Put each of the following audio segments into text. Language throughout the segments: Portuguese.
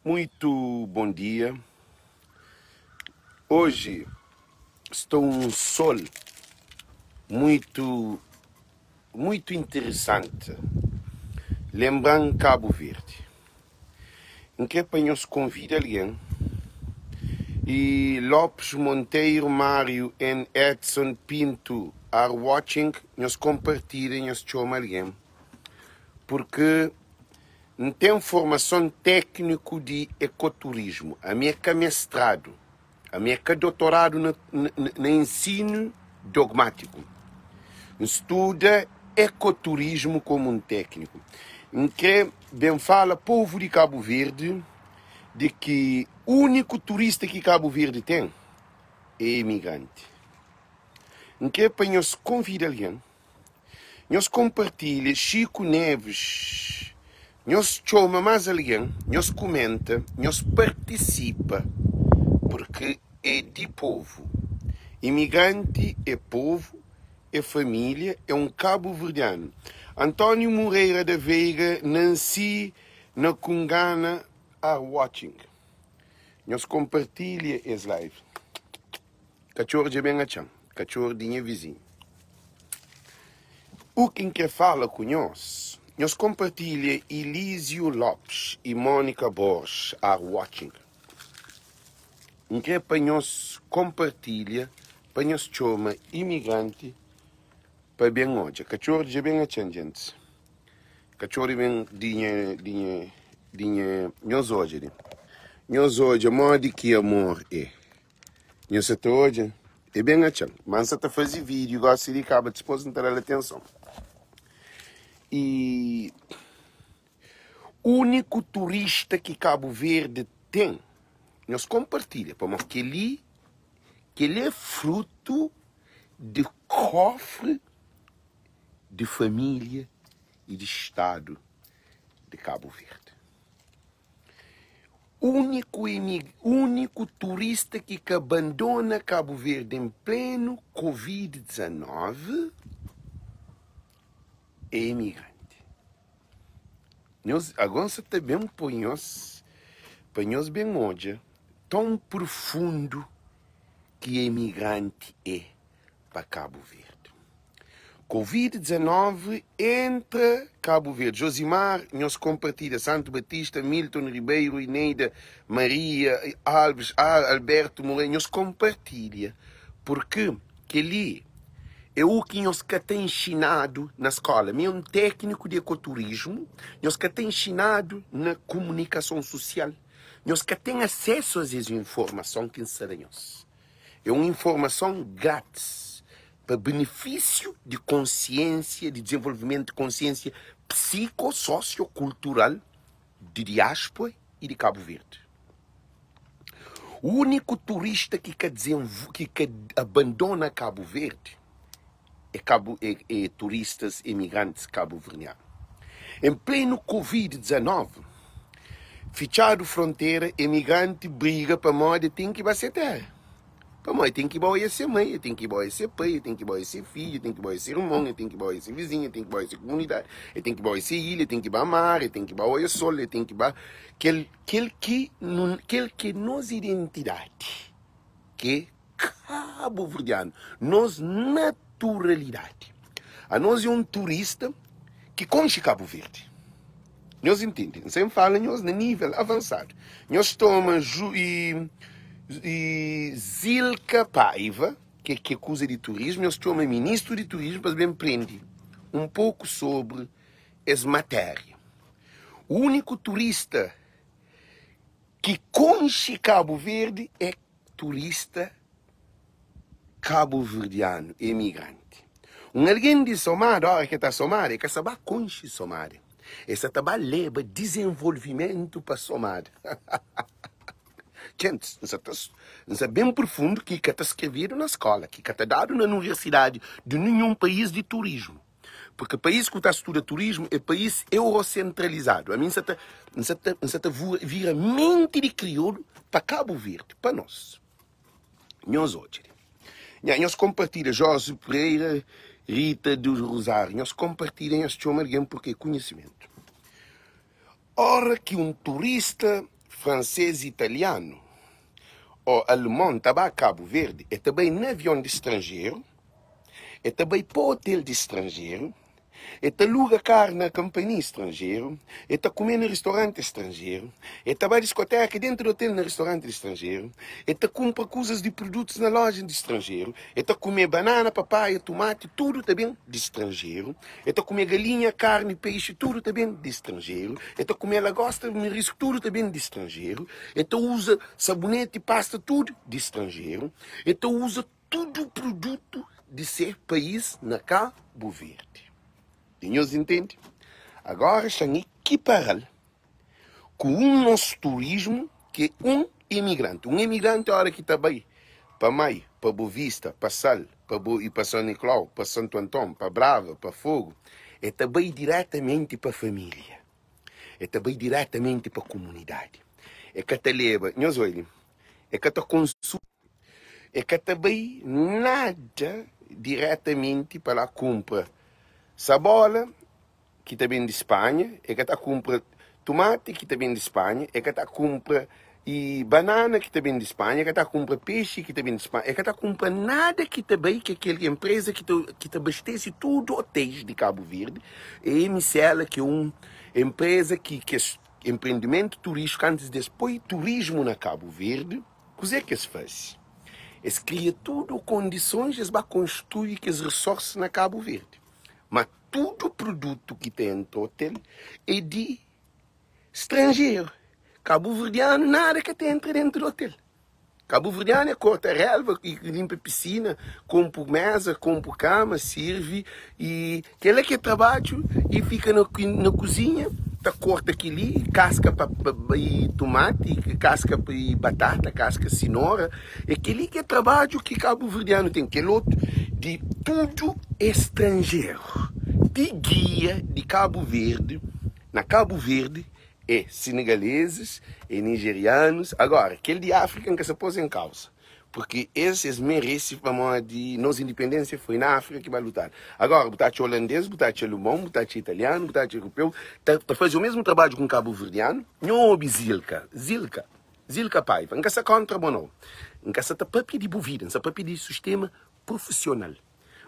Muito bom dia. Hoje estou um sol muito interessante, lembrando Cabo Verde. Em que nos convida alguém e Lopes Monteiro, Mário e Edson Pinto are watching, nos compartilhem, nos chamam alguém, porque não tem formação técnico de ecoturismo. A minha é mestrado, a minha é doutorado no ensino dogmático. Estuda ecoturismo como um técnico. Em que bem fala povo de Cabo Verde de que o único turista que Cabo Verde tem é imigrante. Em que para nós convida alguém, nós compartilha Chico Neves, nós chama mais alguém, nós comenta, nós participa, porque é de povo. Imigrante é povo, é família, é um cabo-verdiano. António Moreira da Veiga, Nancy, na Cungana, are watching. Nós compartilha esse live. Cachorro de bem acham, cachorro de minha vizinha. O que fala com nós compartilha Elísio Lopes e Mônica Borges are watching. Em que para nós compartilha, para nós chama imigrante, para bem hoje. Cachorro de bem acham, gente. Cachorro bem dinha nós hoje. Nós hoje, modo que amor é. Nós até hoje, é bem acham. Mas até fazer vídeo, gosta de acaba depois não ter atenção. E o único turista que Cabo Verde tem, nós compartilha, porque que ele é fruto de cofre de família e de Estado de Cabo Verde. O único turista que abandona Cabo Verde em pleno Covid-19 é imigrante. Agora você também põe nós bem hoje, tão profundo que imigrante é para Cabo Verde. Covid-19 entra Cabo Verde. Josimar, nós compartilha, Santo Batista, Milton Ribeiro, Ineida, Maria, Alves, Alberto Moreira, nós compartilha, porque que ali é o que nós que tem ensinado na escola. É um técnico de ecoturismo, nós que tem ensinado na comunicação social. Nós que tem acesso a essa informação que ensinamos. É uma informação grátis, para benefício de consciência, de desenvolvimento de consciência psicossociocultural de diáspora e de Cabo Verde. O único turista que abandona Cabo Verde é turistas imigrantes cabo-verdianos. Em pleno Covid-19, fechado fronteira, imigrante briga para moda, tem que ir para ser terra. Para moda, tem que ir para ser mãe, tem que ir para ser pai, tem que ir para ser filho, tem que ir para ser irmão, tem que ir para ser vizinho, tem que ir para ser comunidade, tem que ir para ser ilha, tem que ir para mar, tem que ir para sol, tem que ir para aquele que nos identidade, que é cabo-verdiano, nos naturalidade. A nós é um turista que conhece Cabo Verde. Nós entendemos, sempre falamos no nível avançado. Nós tomamos Zilka Paiva, que é coisa de turismo, nós tomamos ministro de turismo, mas bem aprende um pouco sobre essa matéria. O único turista que conhece Cabo Verde é turista cabo-verdiano, imigrante. Alguém de Somália, a hora que está Somália, que sabe conhecer Somália. Essa também leva desenvolvimento para Somália. Gente, isso é bem profundo que está escrevido na escola, que está dado na universidade de nenhum país de turismo. Porque o país que está estudando turismo é país eurocentralizado. A mim, isso vira mente de crioulo para Cabo Verde, para nós. Nós hoje. Nós compartilhamos Jorge Pereira, Rita do Rosário. Nós compartilhamos este homem porque é conhecimento. Ora que um turista francês e italiano, ou alemão, estava a Cabo Verde, e também no avião de estrangeiro, e também para o hotel de estrangeiro, e te aluga carne na companhia estrangeiro, e te comer no restaurante estrangeiro, e te vai discoteca dentro do hotel no restaurante estrangeiro, e te compra coisas de produtos na loja de estrangeiro, e te comer banana, papaya, tomate, tudo também de estrangeiro, e te comer galinha, carne, peixe, tudo também de estrangeiro, e te comer lagosta, marisco, tudo também de estrangeiro, e te usa sabonete, pasta, tudo de estrangeiro, e te usa tudo produto de ser país na Cabo Verde. Senhores, entende? Agora estão equiparando com o nosso turismo, que é um imigrante. Um imigrante, a hora que está bem, para Maio, para Boa Vista, para Sal, para São Nicolau, para Santo Antão, para Brava, para Fogo, é também diretamente para a família. É também diretamente para a comunidade. É que te leva, meus olhos, é que te consome, é que também nada diretamente para a compra. Cebola, que também de Espanha, é que está compra tomate, que também de Espanha, é que está compra e banana, que também de Espanha, é que está compra peixe, que também de Espanha, é que está compra nada que também, que aquela empresa que te abastece tudo hotéis de Cabo Verde, é a MCL, que é uma empresa que é empreendimento turístico, antes depois turismo na Cabo Verde, o que é que se faz? Eles criam tudo condições para construir que os recursos na Cabo Verde. Mas todo produto que tem no hotel é de estrangeiro. Cabo-verdiano, nada que tem dentro do hotel. Cabo-verdiano é corta a relva, limpa a piscina, compra mesa, compra cama, serve. E aquele que é trabalho e fica na cozinha, tá, corta aquilo, casca para tomate, casca para batata, casca cenoura. Aquele que é trabalho que cabo-verdiano tem. Aquele outro de tudo estrangeiro. De guia de Cabo Verde, na Cabo Verde, é senegaleses, é nigerianos. Agora, aquele de África que se pôs em causa. Porque esses merecem para de nossa independência foi na África que vai lutar. Agora, botate holandês, botate alemão, botate italiano, botate europeu, tá faz o mesmo trabalho com Cabo Verdeano. Não Zilka Paiva, não se contra não. Não se papi de bovida, não papi de sistema profissional.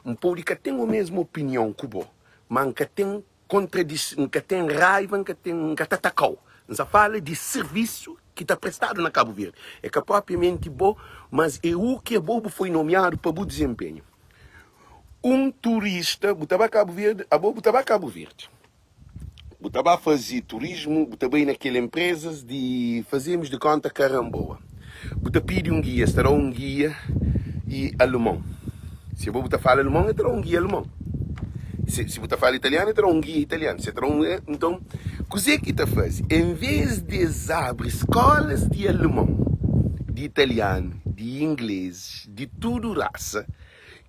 Um povo que tem a mesma opinião que o mas que tem contradição, que tem raiva, que está atacado. Não se fala de serviço que está prestado na Cabo Verde. É que propriamente bom, mas é o que é bom foi nomeado para o desempenho. Um turista, botava Cabo Verde, botava Cabo Verde. Botava fazer turismo, botava ir naquelas empresas de fazemos de conta caramboa. Botava pedir um guia, será um guia e alemão. Se você fala alemão, terá um guia alemão. Se você fala italiano, terá um guia italiano. Então, o que é que você faz? Em vez de abrir escolas de alemão, de italiano, de inglês, de tudo raça,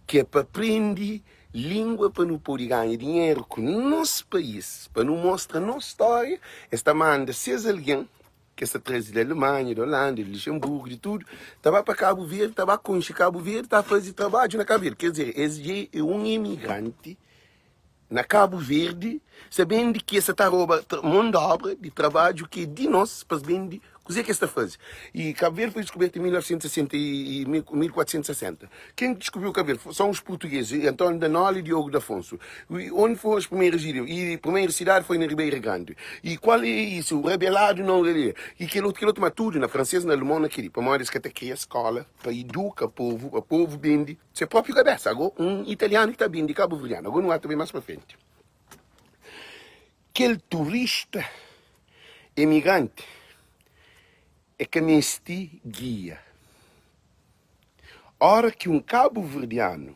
que é para aprender língua para não poder ganhar dinheiro com o nosso país, para não mostrar nossa história, esta manda seja alguém que está trazendo da Alemanha, da Holanda, de Luxemburgo, de tudo, estava para Cabo Verde, estava com Cabo Verde, estava a fazer trabalho na Cabo Verde. Quer dizer, esse é um imigrante na Cabo Verde, sabendo que essa está mão de obra de trabalho que é de nós, para bem o que é que está a fazer. E Cabo Verde foi descoberto em 1960 e 1460. Quem descobriu Cabo Verde são os portugueses, António da Nola e Diogo da Afonso. E onde foram as primeiras ilhas? E a primeira cidade foi na Ribeira Grande. E qual é isso? O rebelado não é. E aquele outro mas tudo, na francesa, na alemã, naquele. Para mais que até cria escola, para educar o povo bem de seu próprio cabeça. Agora, um italiano que está bem de Cabo Verdeano. Agora não há também mais para frente. Aquele turista emigrante é que me este guia. Hora que um cabo-verdiano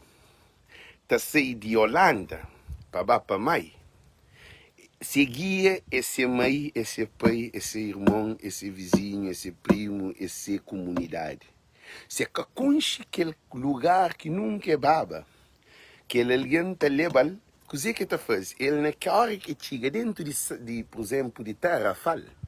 está saindo de Holanda para Mai, se guia esse mãe, esse pai, esse irmão, esse vizinho, esse primo, essa comunidade. Se que conche aquele lugar que nunca é baba, que ele alguém te leva, o que é que te faz? Ele na hora que chega dentro de, por exemplo, de terra, fala.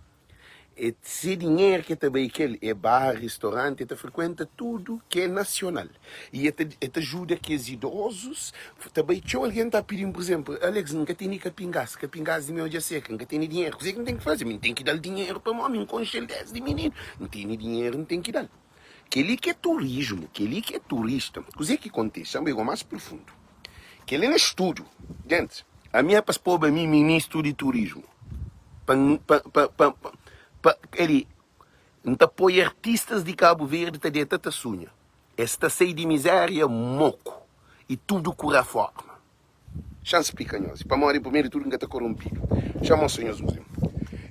Esse dinheiro que também aquele é bar, restaurante, frequenta tudo que é nacional. E ajuda que os idosos, também tinha alguém está pedindo, por exemplo, Alex, nunca tem capingas de meu dia seca, nunca tem dinheiro. O que não tem que fazer? Não tem que dar dinheiro para o homem, com cheio de menino. Não tem dinheiro, não tem que dar. Aquele que é turismo, aquele que é turista, o que acontece? É algo mais profundo. Que ele é estudo. Gente, a minha pastor, a mim, ministro de turismo. Ele não apoia artistas de Cabo Verde, está de tanta sunha. Esta sei de miséria, moco. E tudo cura forma. Chance picanhosa. Para morrer primeiro tudo que está corrompido. Chama os senhores museu.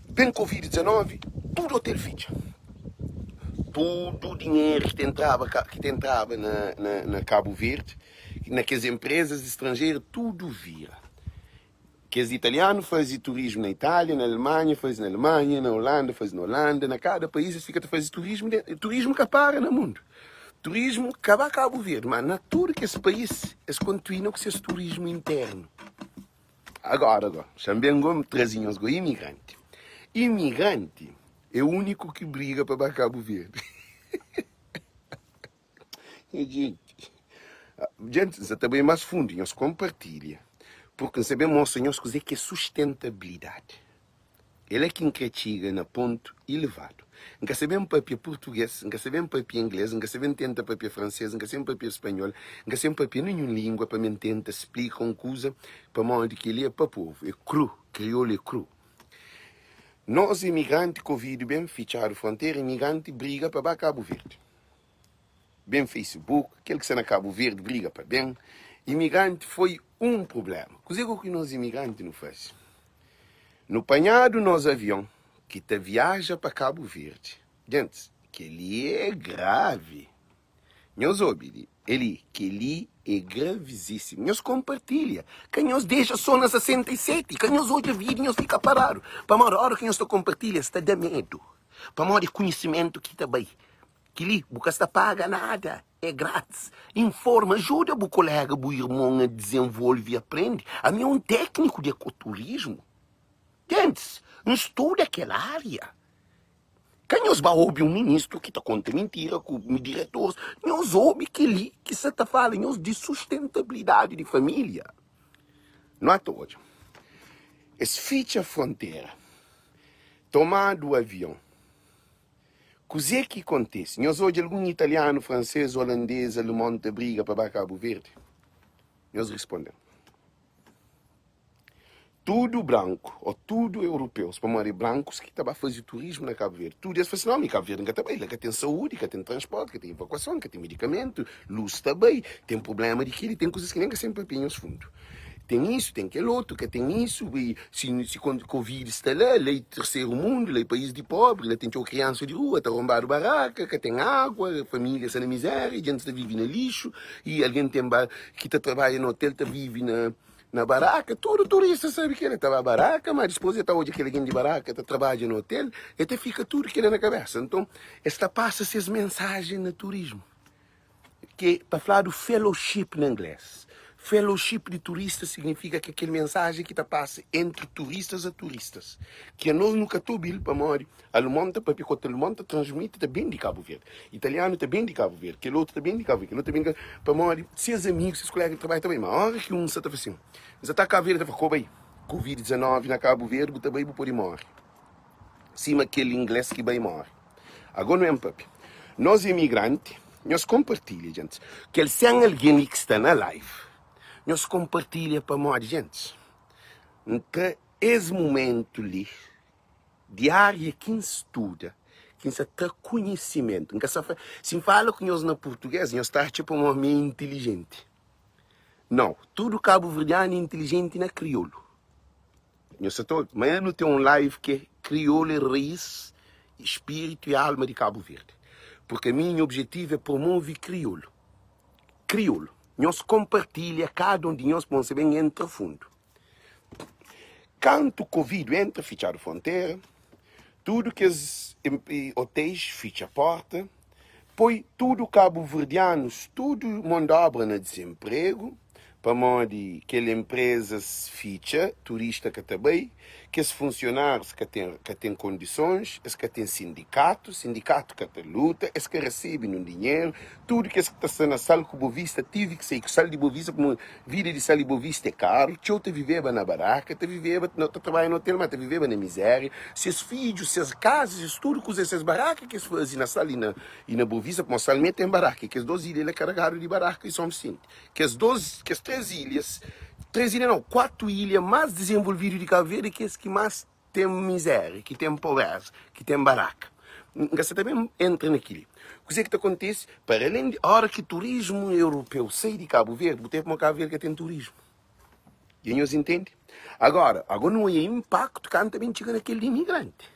Bem Covid-19, tudo hotel ficha. Todo o dinheiro que entrava na Cabo Verde, naquelas empresas estrangeiras, tudo vira. Que os italianos fazem turismo na Itália, na Alemanha, fazem na Alemanha, na Holanda, fazem na Holanda, na cada país fica a fazer turismo que para no mundo. Turismo que vai a Cabo Verde, mas na tudo que esse país, eles continuam com esse turismo interno. Agora, também vamos trazer os imigrantes. Imigrante é o único que briga para Cabo Verde. Gente, isso também é mais fundo, nós compartilha. Porque sabemos, senhores, que é sustentabilidade. Ele é quem chega no ponto elevado. Nunca sabemos papel português, nunca sabemos papel inglês, nunca sabemos tenta papel francês, nunca sabemos papel espanhol, nunca sabemos papel nenhuma língua para me tentar explicar uma coisa para modo que ele é para o povo. É cru, crioulo é cru. Nós, imigrantes, Covid, bem fechado fronteira, imigrante briga para Cabo Verde. Bem Facebook, aquele que está na Cabo Verde briga para bem. Imigrante foi um problema. O que nós imigrantes não faz? No panhado nos avião que te viaja para Cabo Verde, gente, que ele é grave. Nós ouvimos, que ele é gravíssimo. Nós compartilha. Que nós deixa só na 67. Que nós hoje a vida nós fica parado. Para a hora que nós compartilha, está de medo. Para a hora de conhecimento que está bem. Que ali, você está paga nada. É grátis. Informa, ajuda o colega, o irmão a desenvolver e aprende. A mim é um técnico de ecoturismo. Gente, não estuda aquela área. Quem nós vai ouvir um ministro que está contando mentira com o diretor, nós ouvimos que você está falando de sustentabilidade de família. Não é todo. Esse ficha fronteira, tomado o avião, o que acontece? Nós hoje algum italiano, francês, holandês, alemão te briga para Cabo Verde? Nós respondemos. Tudo branco, ou tudo europeus, para morrer brancos que estão a fazer turismo na Cabo Verde. Tudo isso faz não, Cabo Verde não também, que tem saúde, que tem transporte, que tem evacuação, que tem medicamento, luz também, tem problema de que tem coisas que nem que sempre pinham fundo. Tem isso, tem aquele outro, que tem isso, e se quando Covid está lá, lei terceiro mundo, lei país de pobre, lá tem criança de rua, está roubado barraca, que tem água, família está na miséria, gente está vive no lixo, e alguém tem que está trabalha no hotel, está vive na baraca, todo turista sabe que ele está na baraca, mas depois está hoje aquele alguém de baraca, está trabalha no hotel, e até fica tudo aquilo na cabeça. Então, esta passa-se as mensagens no turismo, que para falar do fellowship em inglês. Fellowship de turista significa que aquele mensagem que passa entre turistas a turistas. Que nós nunca estou para morrer. Alemão está para picotar, alemão está transmite também de Cabo Verde. Italiano também de Cabo Verde. Que outro também de Cabo Verde. Que outro também para morrer. Seus amigos, seus colegas de trabalho também. Mas a hora que um está assim, você está Cabo Verde, está falando, bem, Covid-19 na Cabo Verde, também vou poder morrer. Cima aquele inglês que bem morre. Agora não é um papi. Nós imigrantes, nós compartilhamos, gente. Que eles são alguém que está na live. Nós compartilhamos para mais gente. Que esse momento ali, diário, quem estuda, quem se tem conhecimento, se fala com nós na português, nós estamos tipo um homem inteligente. Não, tudo cabo-verdiano é inteligente na crioulo. Mas não tem um live que é crioulo, raiz, espírito e alma de Cabo Verde. Porque meu objetivo é promover crioulo. Crioulo. Nós compartilhamos, cada um de nós pode bem entra fundo. Quando o Covid entra, fecha a fronteira, tudo que os hotéis fecham a porta, põe tudo cabo-verdianos, tudo mão de obra no desemprego, para modo que as empresas fecham, turista que também, que esses funcionários que têm condições, que têm sindicato que tem luta, que recebem um dinheiro, tudo que está na sala de Boa Vista, tive que sair com sala de Boa Vista, como vida de sala de Boa Vista é caro, eu te viveva na baraca, te viveva, não te trabalha no hotel, mas te viveva na miséria, seus filhos, suas casas, tudo com essas barracas que eles fazem na sala e na Boa Vista, como somente tem barraca, que as duas ilhas é carregado de barraca e são cinco, que as três ilhas não, 4 ilhas mais desenvolvidas de Cabo Verde que as que mais tem miséria, que tem pobreza, que tem baraca. Você também entra naquilo. O que é que acontece? Para além de hora que o turismo europeu sai de Cabo Verde, tem uma Cabo Verde que tem turismo. E eles entendem? Agora não é impacto que também chega naquele imigrante.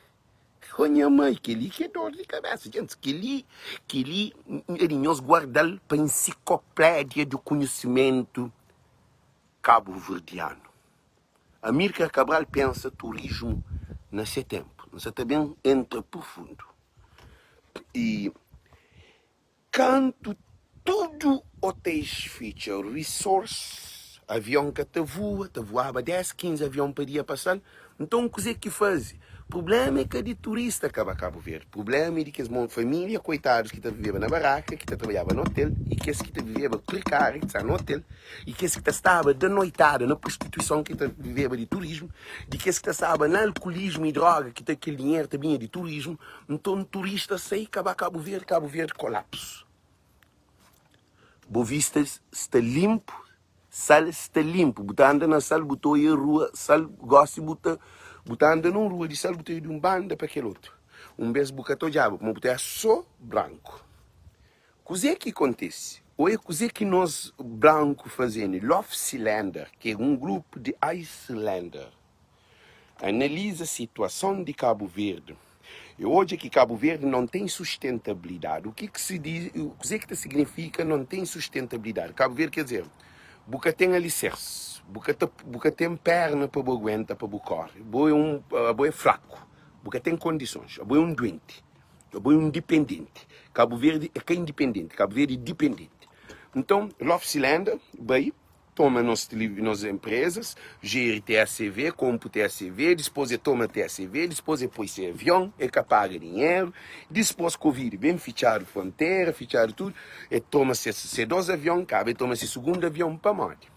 Olha, mãe, que é dor de cabeça, gente. Que nós guardamos para a enciclopédia do conhecimento cabo-verdiano. Amílcar Cabral pensa turismo nesse tempo. Nesse também entra profundo. E canto tudo hotéis feature resource, avião que te voava 10, 15 aviões para dia passando. Então, o que faz? O problema é que de turista acaba Cabo Verde. O problema é de que as famílias, coitados, que viviam na barraca, que trabalhavam no hotel, e que viviam precário, que estavam no hotel, e que estava de noitada na prostituição, que viviam de turismo, de que estava no alcoolismo e droga, que aquele dinheiro também de turismo. Então, o turista sai, acaba Cabo Verde colapso. Boa Vista está limpo, sal está limpo. Botando na sala, botou aí a rua, sal gosta de botar. Botando numa rua de sal, botei de um banda para aquele outro. Vez bocatou de água, mas botei só branco. O que é que acontece? Ou é o que nós brancos fazemos? Love Cylinder, que é um grupo de Islander, analisa a situação de Cabo Verde. E hoje que Cabo Verde não tem sustentabilidade. O que se diz? O que significa não tem sustentabilidade? Cabo Verde quer dizer, boca tem alicerce. Boca tem perna para aguentar, para correr. Boa é fraco. Boca tem condições. Boa é um doente. Boa é um dependente. Cabo Verde é que é independente. Cabo Verde é dependente. Então, Love Cylinder, bem, toma nas empresas, gere TSV, compra TSV, depois toma TSV, depois põe esse avião, é que paga dinheiro, depois Covid, bem fichar fronteira, fichar tudo, e toma-se 2 aviões, cabe, toma-se segundo avião para morte.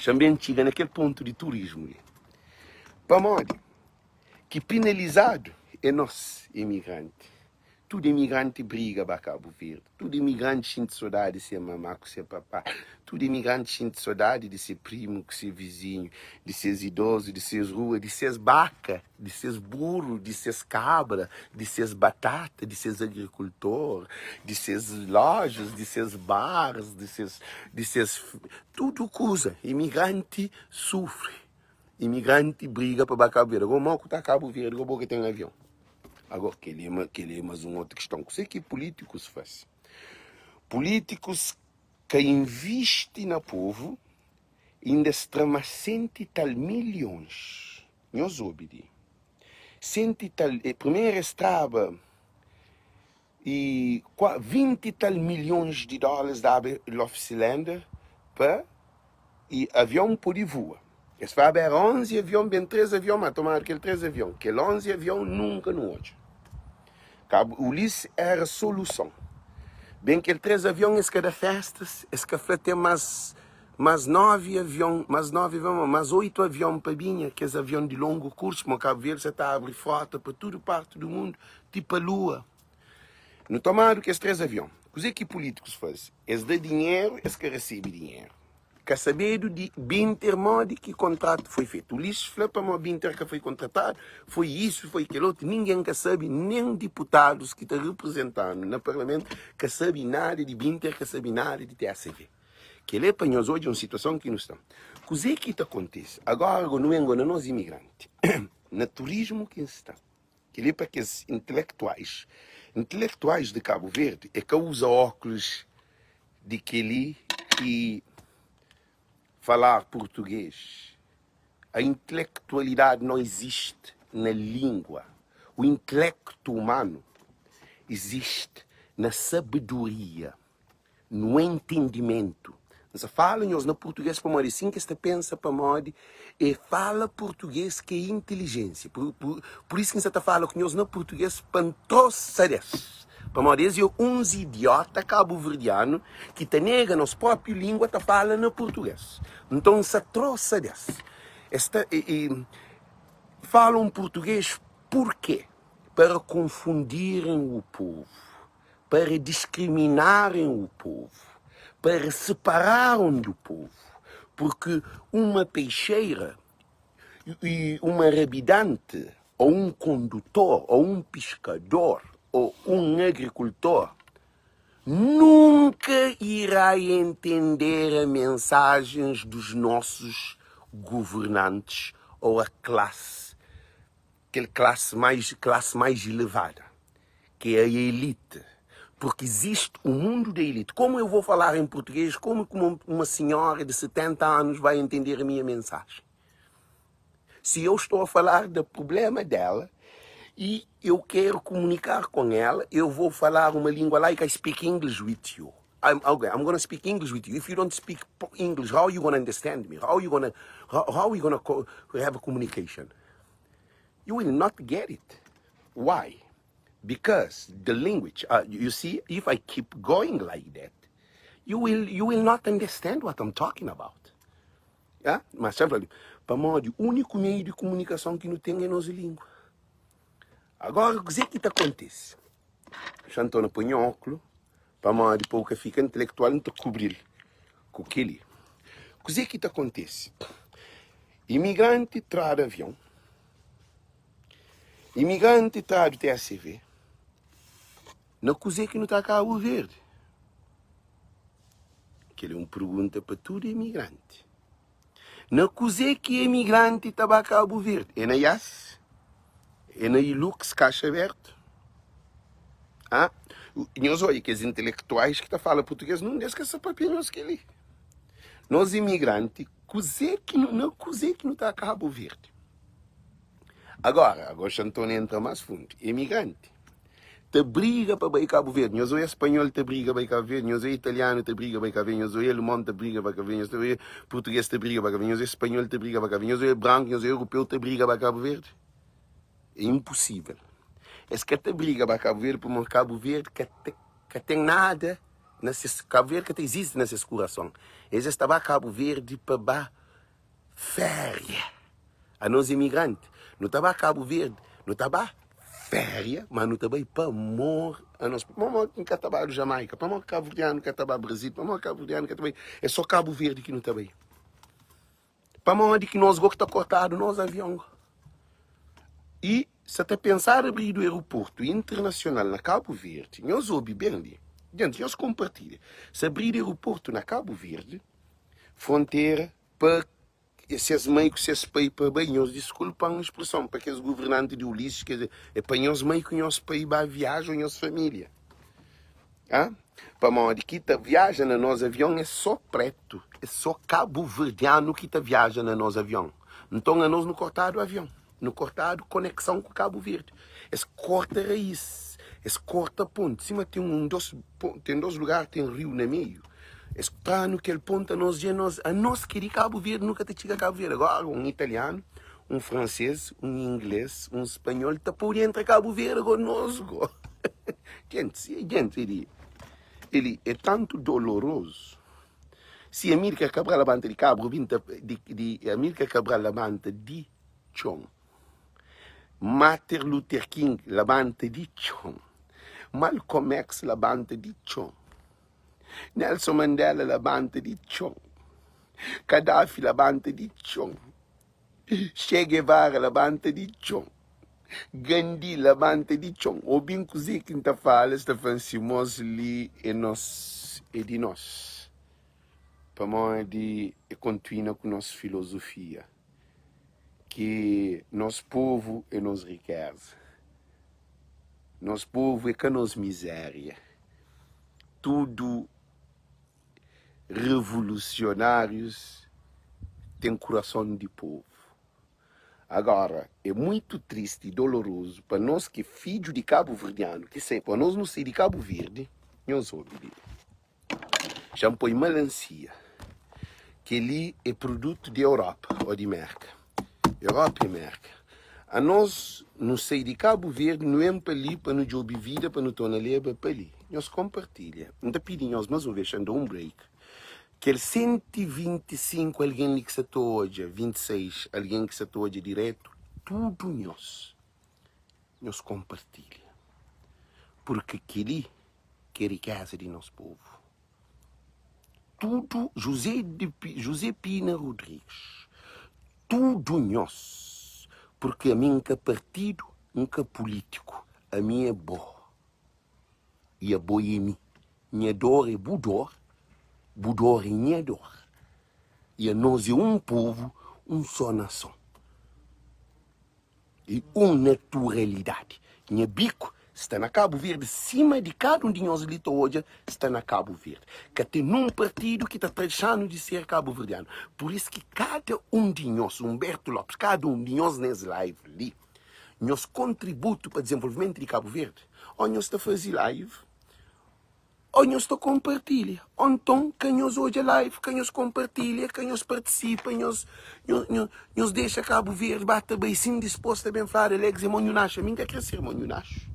Também chega naquele ponto de turismo. Para morte, que penalizado é nós, imigrantes. Todo imigrante briga para Cabo Verde. Todo imigrante sente saudade de ser mamá com seu papá. Todo imigrante sente saudade de ser primo com seu vizinho, de seus idosos, de seus ruas, de seus vacas, de seus burros, de seus cabras, de seus batatas, de seus agricultores, de seus lojas, de seus bares, de seus... Tudo coisa. Imigrante sofre. Imigrante briga para Cabo Verde. Agora, mal que está Cabo Verde, agora que tem um avião. Agora, que é mais uma outra questão. O que políticos fazem? Políticos que investem no povo ainda trama 100 e tal milhões. Nós obedecemos. 100 e tal... Primeiro estava e 20 e tal milhões de dólares da Love Cylinder para e avião por voar. Eles fazem 11 aviões, bem 3 aviões, mas tomaram aquele 3 aviões. Aquele 11 aviões nunca no hoje. O Ulisses era a solução. Bem que ele 3 aviões, cada festa, esse café tem mais 9 aviões, mais 8 aviões para vinha, que é aviões de longo curso, como Cabo Verde, você está a abrir frota para toda parte do mundo, tipo a Lua. No tomado que esses 3 aviões, o que políticos fazem? Eles dão dinheiro, eles que recebem dinheiro. Quer saber de Binter Modi que contrato foi feito. O Ulisses falou para o Binter que foi contratado, foi isso, foi aquilo outro. Ninguém quer saber, nem deputados que estão representando no parlamento, quer saber nada de Binter, quer saber nada de TSV. Que ele é para nós hoje uma situação que nós estamos. O que acontece? Agora, não é nós imigrantes. No turismo que está. Que ele é para aqueles intelectuais de Cabo Verde, é que usa óculos de aquele que falar português. A intelectualidade não existe na língua. O intelecto humano existe na sabedoria, no entendimento Você fala nós no português para modo assim que você pensa para modo e fala português que é inteligência. Por isso que você fala com nós no português para troçares. Para modo eu uns idiota cabo-verdiano que te nega nos própria língua te fala no português. Então você troçares. Falam português por quê? Para confundirem o povo, para discriminarem o povo, para separarem do povo. Porque uma peixeira e uma rabidante, ou um condutor, ou um pescador, ou um agricultor, nunca irá entender as mensagens dos nossos governantes ou a classe, aquela classe mais elevada, que é a elite. Porque existe um mundo da elite. Como eu vou falar em português? Como uma senhora de 70 anos vai entender a minha mensagem? Se eu estou a falar do problema dela e eu quero comunicar com ela, eu vou falar uma língua like I speak English with you. I'm going to speak English with you. If you don't speak English, how are you going to understand me? How are you going to have a communication? You will not get it. Why? Because the language, you see, if I keep going like that, you will not understand what I'm talking about. Yeah? Mas sempre, para modo, o único meio de comunicação que não tem é a nossa língua. Agora, o que está acontece? Chantona põe óculos, para modo, pouco fica intelectual, não te cobrir com aquele. O que está acontece? Imigrante traz avião, imigrante traz TACV, não coisa que não está Cabo Verde. Que ele é uma pergunta para todo imigrante. Não coisa que é imigrante está Cabo Verde. É na IAS? É na Ilux, caixa aberta? Ah? Nós olhamos que os intelectuais que falam português não deixam essa papinhos que ele. Nós imigrantes, coisa que não está Cabo Verde. Agora Antônio entra mais fundo. Imigrante. Te briga para ir Cabo Verde. Nós é espanhol, te briga para ir Cabo Verde. Nós é italiano, te briga para ir Cabo Verde. Nós é alemão, te briga para Cabo Verde. Nós é português, te briga para Cabo Verde. Nós é espanhol, te briga para Cabo Verde. Nós é branco, nós é europeu, te briga para Cabo Verde. É impossível. É que te briga para Cabo Verde, para Cabo Verde que tem nada. Cabo Verde que existe nessa escuração. Eles estão para Cabo Verde para férias. A nós imigrantes. Não está para Cabo Verde. Não está para férias, mas não também para amor a nós. Para amor que está para Jamaica, para amor Cabo Verdeano que está para Brasil, para amor Cabo Verdeano que está bem. É só Cabo Verde que não está bem. Para amor de que nós gostamos está cortado nos aviões. E se até pensar abrir o aeroporto internacional na Cabo Verde, nós ouvimos bem ali. Gente, nós compartilhamos. Se abrir o aeroporto na Cabo Verde, fronteira para esses meios que esses países para bem, nós desculpam a expressão, para aqueles governantes de Ulisses, quer dizer, é para nós meios que nós país vai viajar, nossa família. Ah? Para modo que viaja no nosso avião é só preto, é só cabo-verdiano que viaja no nosso avião. Então, nós não cortado o avião, não cortado conexão com Cabo Verde. Esse corta raiz, esse corta ponto. Em cima tem dois lugares, tem rio no meio. Está naquele ponto, a nós queremos Cabo Verde, nunca te chega a Cabo Verde. Agora, um italiano, um francês, um inglês, um espanhol, está por entre Cabo Verde conosco. Gente, ele é tanto doloroso. Se Amílcar Cabral levanta de Cabo, Amílcar Cabral levanta de chão. Martin Luther King levanta de chão. Malcolm X levanta de chão. Nelson Mandela levanta de chão. Gaddafi levanta de chão. Che Guevara levanta de chão. Gandhi levanta de chão. O bem cozi que está falando, está falando ali é de nós. Para nós de continuar com nossa filosofia. Que nosso povo é nossa riqueza. Nosso povo é que nossa miséria. Tudo revolucionários têm coração de povo. Agora, é muito triste e doloroso para nós que filhos de Cabo Verdeano, que sei, para nós não ser de Cabo Verde, nós ouvimos. Já põe melancia, que ali é produto de Europa ou de América. Europa e América. A nós, não sei de Cabo Verde, não é para ali, para nos jogar vida, para nos tornar leva para ali. Nós compartilha. Não pedimos mais uma vez, andou um break. Que 125 alguém que se toja, 26 alguém que se toja direto, tudo nós compartilha. Porque aquele que é riqueza de nosso povo. Tudo, José Pina Rodrigues, tudo nós. Porque a mim nunca partido, nunca político, a minha é boa. E a boa é mim. Minha dor é budor, budor é minha dor. E a nós é um povo, um só nação. E uma naturalidade. Minha bico está na Cabo Verde, cima de cada um de nós ali hoje, está na Cabo Verde. Que tem um partido que está deixando de ser cabo-verdiano. Por isso que cada um de nós, Humberto Lopes, cada um de nós nesse live ali, nós contributo para o desenvolvimento de Cabo Verde. Ou nós está fazendo live, ou nós está compartilha. Ou então, quem nós hoje é live, quem nós compartilha, quem nós participa, nós deixa Cabo Verde, bate bem, sim, disposto a bem falar, alegres e monhunacho. A mim quer crescer monhunacho.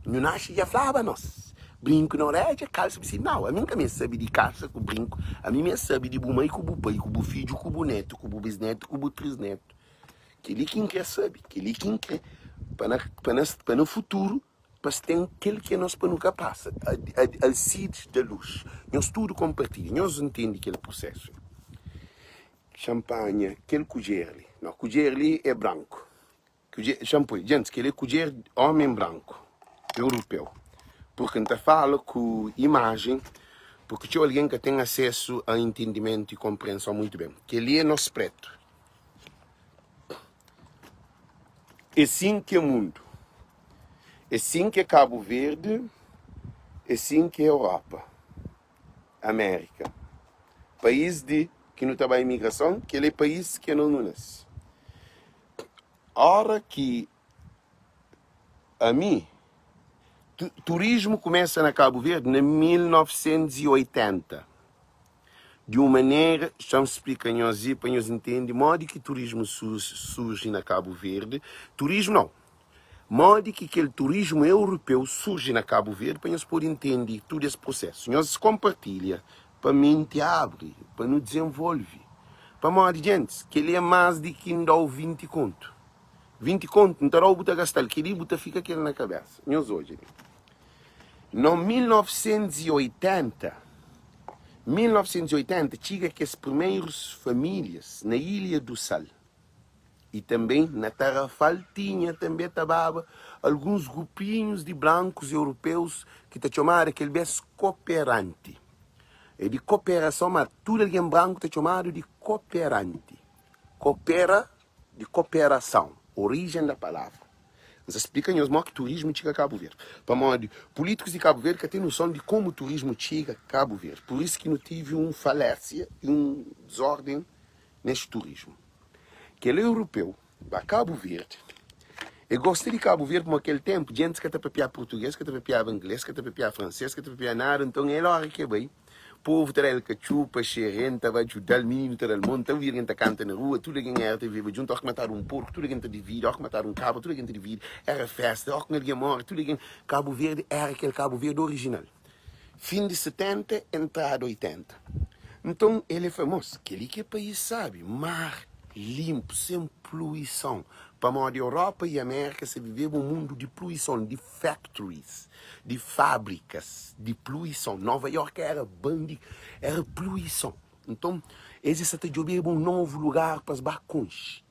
Monhunacho já falava nós. Brinco na orelha, calça, assim, não, a mim também sabe de calça com brinco. A mim me sabe de bumãe com o pai, com o filho, com o neto, com o bisneto, com o trisneto. Aquele quem quer sabe, aquele quem quer. Para no futuro, mas tem aquele que nós para nunca passa, a seed da luz. Nós tudo compartilhamos, nós entendemos aquele processo. Champanhe, aquele cujer ali. Não, cujer ali é branco. Champanhe, gente, aquele cujer homem branco, europeu. Porque a gente fala com imagem, porque tinha alguém que tem acesso a entendimento e compreensão muito bem. Que ali é nosso preto. É assim que é o mundo. É assim que é Cabo Verde, é assim que é Europa, América. País que não trabalha em imigração, que ele é país que não nasce. A hora que, a mim, turismo começa na Cabo Verde em 1980. De uma maneira, estamos explicando para nós entender de modo que turismo surge na Cabo Verde. Turismo não. Modo que aquele turismo europeu surge na Cabo Verde para nós poder entender todo esse processo. Nós compartilha para mente abre, para nos desenvolver. Para modo de gente, que ele é mais de que dá 20 conto. 20 conto, não terá o botar gastar, que ele botar fica aquele na cabeça. Nós hoje. No 1980, tinha que as primeiras famílias na Ilha do Sal. E também na Tarrafal tinha também estava alguns grupinhos de brancos europeus que te chamaram aquele bes cooperante. E de cooperação, mas tudo alguém branco te chamaram de cooperante. Coopera, de cooperação. Origem da palavra. Nos explica nos que turismo chega a Cabo Verde. Para modo políticos de Cabo Verde que têm noção de como o turismo chega a Cabo Verde. Por isso que não tive uma falécia e uma desordem neste turismo. Que ele é europeu, para Cabo Verde. Eu gostei de Cabo Verde como aquele tempo, gente que está para português, que está para inglês, que está para francês, que está para nada, então é hora que é bem. O povo terá ele que chupa, xerrenta, vai ajudar o menino, terá o mundo, então virem canta na rua, tudo alguém era vive junto, ó que matar um porco, tudo alguém divide, ó que matar um cabo, tudo alguém divide, era festa, ó que alguém morre, tudo alguém. Cabo Verde era aquele Cabo Verde original. Fim de 70, entrada 80. Então ele é famoso, aquele que o país sabe, mar limpo, sem poluição. Para a Europa e América se vivia um mundo de poluição, de factories, de fábricas, de poluição. Nova York era era poluição. Então, eles até jogaram um novo lugar para os barcões.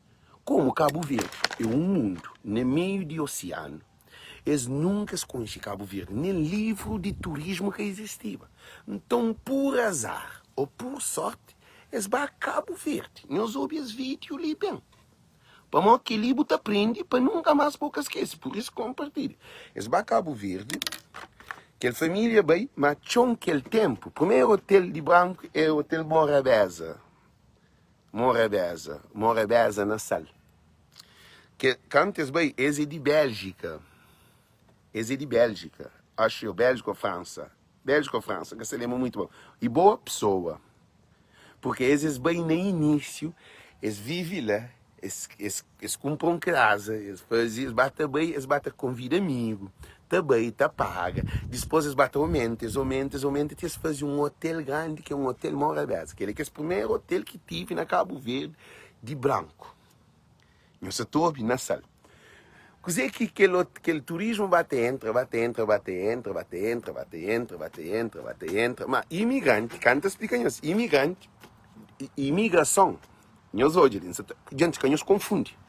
Como Cabo Verde é um mundo no meio do oceano. Eles nunca se conheciam Cabo Verde, nem livro de turismo que existia. Então, por azar ou por sorte, eles vão a Cabo Verde. Nós ouvimos vídeo ali bem. Para mim, que livro te aprende para nunca mais pouco esquecer. Por isso, compartilha. Eles vão a Cabo Verde. Aquela família bem, mas tinha aquele tempo. O primeiro hotel de branco é o Hotel Morabeza. Morabeza na Sal. Que cantas bem, esse é de Bélgica. Acho que é Bélgica ou França. Que se lembra muito bom. E boa pessoa. Porque eles bem no início, eles vivem lá, eles compram casa, eles batem bem, eles batem convida amigo, também, tá paga. Depois eles batem aumentos, eles fazem um hotel grande, que é um hotel Morabeza, que é o primeiro hotel que tive na Cabo Verde, de branco. Eu só estou na sala. Cos'è che il turismo entra, ma imigranti, canta spiegano, imigranti, imigração, nós hoje, gente que nos confunde.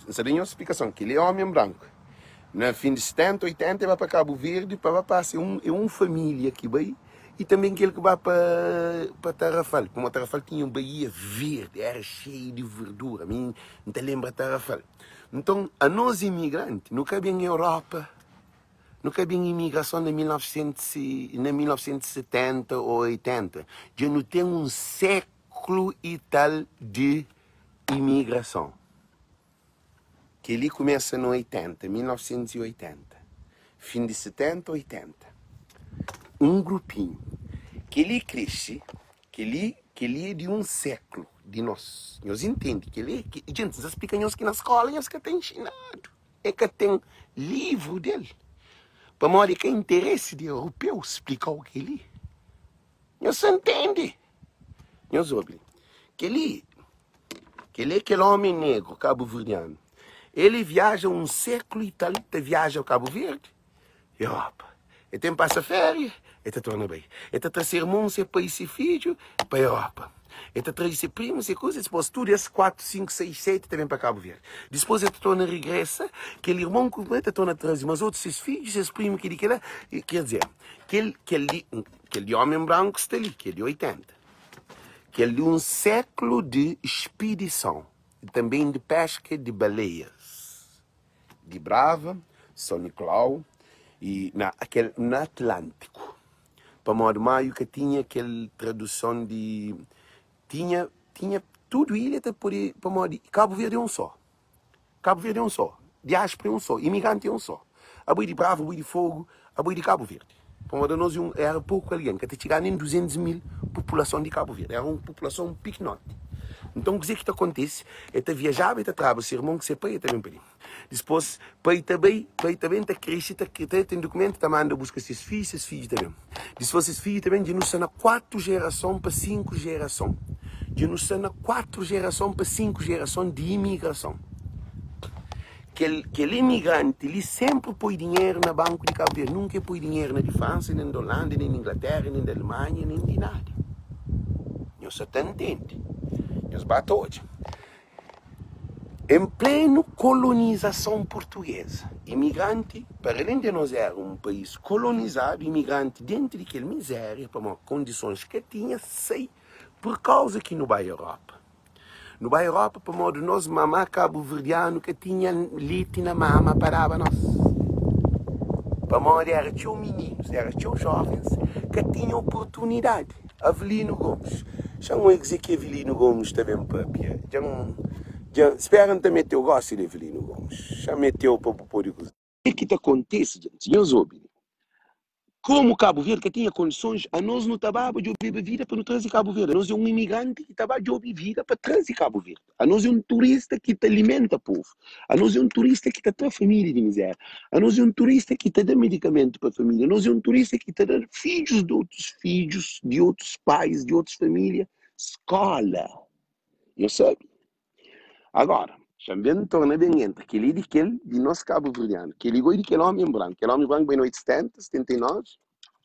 Não tem explicação, que ele é homem branco. No fim de 70, 80, vai para Cabo Verde, para passar uma família que vai, e também aquele que vai para Tarrafal. Como Tarrafal tinha uma baía verde, era cheio de verdura, a mim não te lembra Tarrafal. Então, a nós imigrantes, não cabe em Europa, não cabe em imigração de 1970 ou 80. Já não tem um século e tal de imigração. Que ele começa no 80, 1980. Fim de 70, 80. Um grupinho. Que ele cresce, que ele é de um século de nós. Nós entendemos que ele é... Gente, nós explicamos que na escola nós que tem ensinado. É que tem livro dele. Para modo que é interesse de europeu explicar o que ele é. Nós entendemos. Nós ouvimos. Que ele é aquele homem negro, cabo-verdiano. Ele viaja um século e tal, viaja ao Cabo Verde, Europa. Ele tem passa férias, ele torna bem. Ele traz irmão, seu pai e seu filho para a Europa. Ele traz seu primo, seu coisa, depois tudo esses 4, 5, 6, 7 também para Cabo Verde. Depois ele torna regressa, aquele irmão que ele torna trazer, mas outros seus filhos, seus primos, que ele quer, quer dizer, aquele homem branco está ali, que ele é 80. Que ele é um século de expedição, também de pesca de baleias. De Brava, São Nicolau e no Atlântico. Para modo maio que tinha aquela tradução de... Tinha tudo ilha para modo... Cabo Verde é um só. Cabo Verde é um só. Diáspora é um só. Imigrante é um só. A boi de Brava, a boi de Fogo, a boi de Cabo Verde. Para modo nós era pouco alguém, que até chegar em 200 mil população de Cabo Verde. Era uma população pequenote. Então, o que acontece? Ele viajava, ele trabalhava, seu irmão que se pai, ele também para depois, pai também está crescendo, tem documento, também anda busca seus filhos também. Depois, seus filhos também, já não são na 4 gerações para 5 gerações. Já não são na 4 gerações para 5 gerações de imigração. Aquele imigrante, ele sempre põe dinheiro no banco de Cabo Verde, nunca põe dinheiro na França, nem na Holanda, nem na Inglaterra, nem na Alemanha, nem de nada. Eu só te entendo. Os batores. Em pleno colonização portuguesa, imigrante, para além de nós era um país colonizado, imigrante dentro daquela miséria, para as condições que tinha, sei, por causa que no bairro Europa. No bairro Europa, para modo nós, mamá cabo-verdiano, que tinha leite na mama, parava nós. Para modo era tio meninos, era tio jovens, que tinham oportunidade. Avelino Gomes. Já não é dizer que Avelino Gomes também papia. Já esperam também ter o gosto de Avelino Gomes. Já meteu para o poder. O que acontece, gente? Eu soube. Como Cabo Verde que tinha condições, a nós não estava de ouvir vida para não trazer Cabo Verde. A nós é um imigrante que estava de ouvir vida para trazer Cabo Verde. A nós é um turista que te alimenta o povo. A nós é um turista que te dá família de miséria. A nós é um turista que te dá medicamento para a família. A nós é um turista que te dá filhos de outros pais, de outras famílias, escola. Eu sei. Agora, também torna bem entre aquele de nosso Cabo Verdeano, que ele gosta daquele homem branco. Aquele homem branco bem no 70, 79,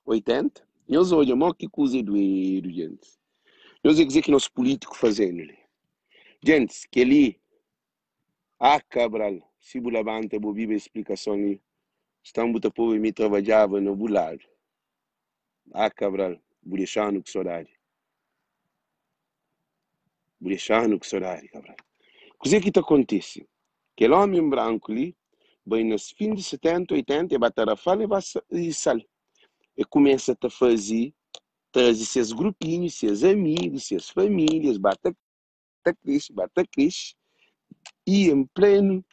80. E nós olhamos que coisa doido, gente. Nós é dizer que nós políticos fazendo. Gente, que ele... Cabral, se você levanta, você vive a explicação ali. Estamos a povo me trabalhava no bulado. Cabral, vou deixar no que saudade. Vou deixar no que saudade, Cabral. O que acontece? Aquele homem branco ali, bem nos fins de 70, 80, vai a fala e sal. E começa a fazer, trazer seus grupinhos, seus amigos, suas famílias, bata cresce, e em pleno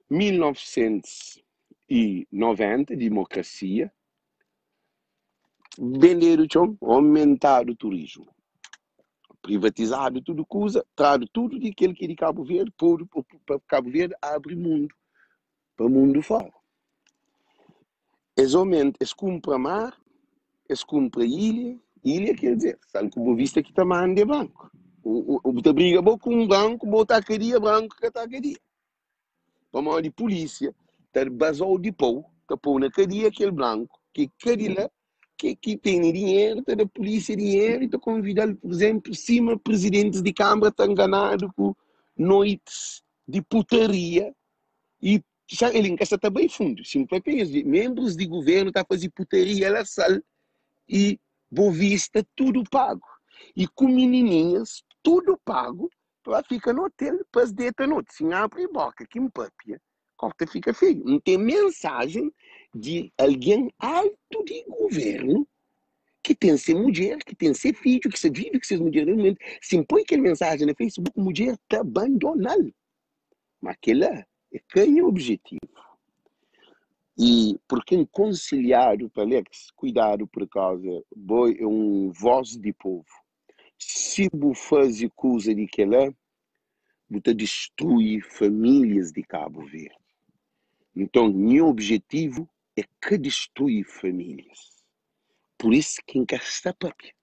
1990, democracia, vender o chão, aumentar o turismo. privatizado tudo coisa, trado tudo de aquele que é de Cabo Verde, para Cabo Verde abre mundo, para o mundo fora. Exatamente, eles compram mar, eles compram ilha quer dizer, sabe que o Boa Vista que está mandando é branco. O briga com um branco, bota a cadeia branco que está a cadeia. Para mal de polícia, está basou de pau, está pôr na cadeia aquele branco, que cadeia que tem dinheiro, está da polícia dinheiro, e está convidando, por exemplo, cima presidentes de Câmara estão enganados com noites de putaria, e ele encaça também fundo, simplesmente membros de governo estão a fazer putaria, ela sal, e Boa Vista, tudo pago. E com menininhas, tudo pago, para ficar no hotel, para as deitar à noite. Se abre a boca, que me papia, corta fica feio. Não tem mensagem de alguém alto de governo que tem que ser mulher, que tem que ser filho, que se vive, que se mulher no momento. Se põe aquela mensagem no Facebook, mulher está abandonada. Mas aquele é quem é o objetivo. E por quem conciliado, Alex, cuidado por causa, boi é um voz de povo. Se você faz coisa de que lá, você destrói famílias de Cabo Verde. Então, meu objetivo é que destrui famílias. Por isso, quem quer está papel,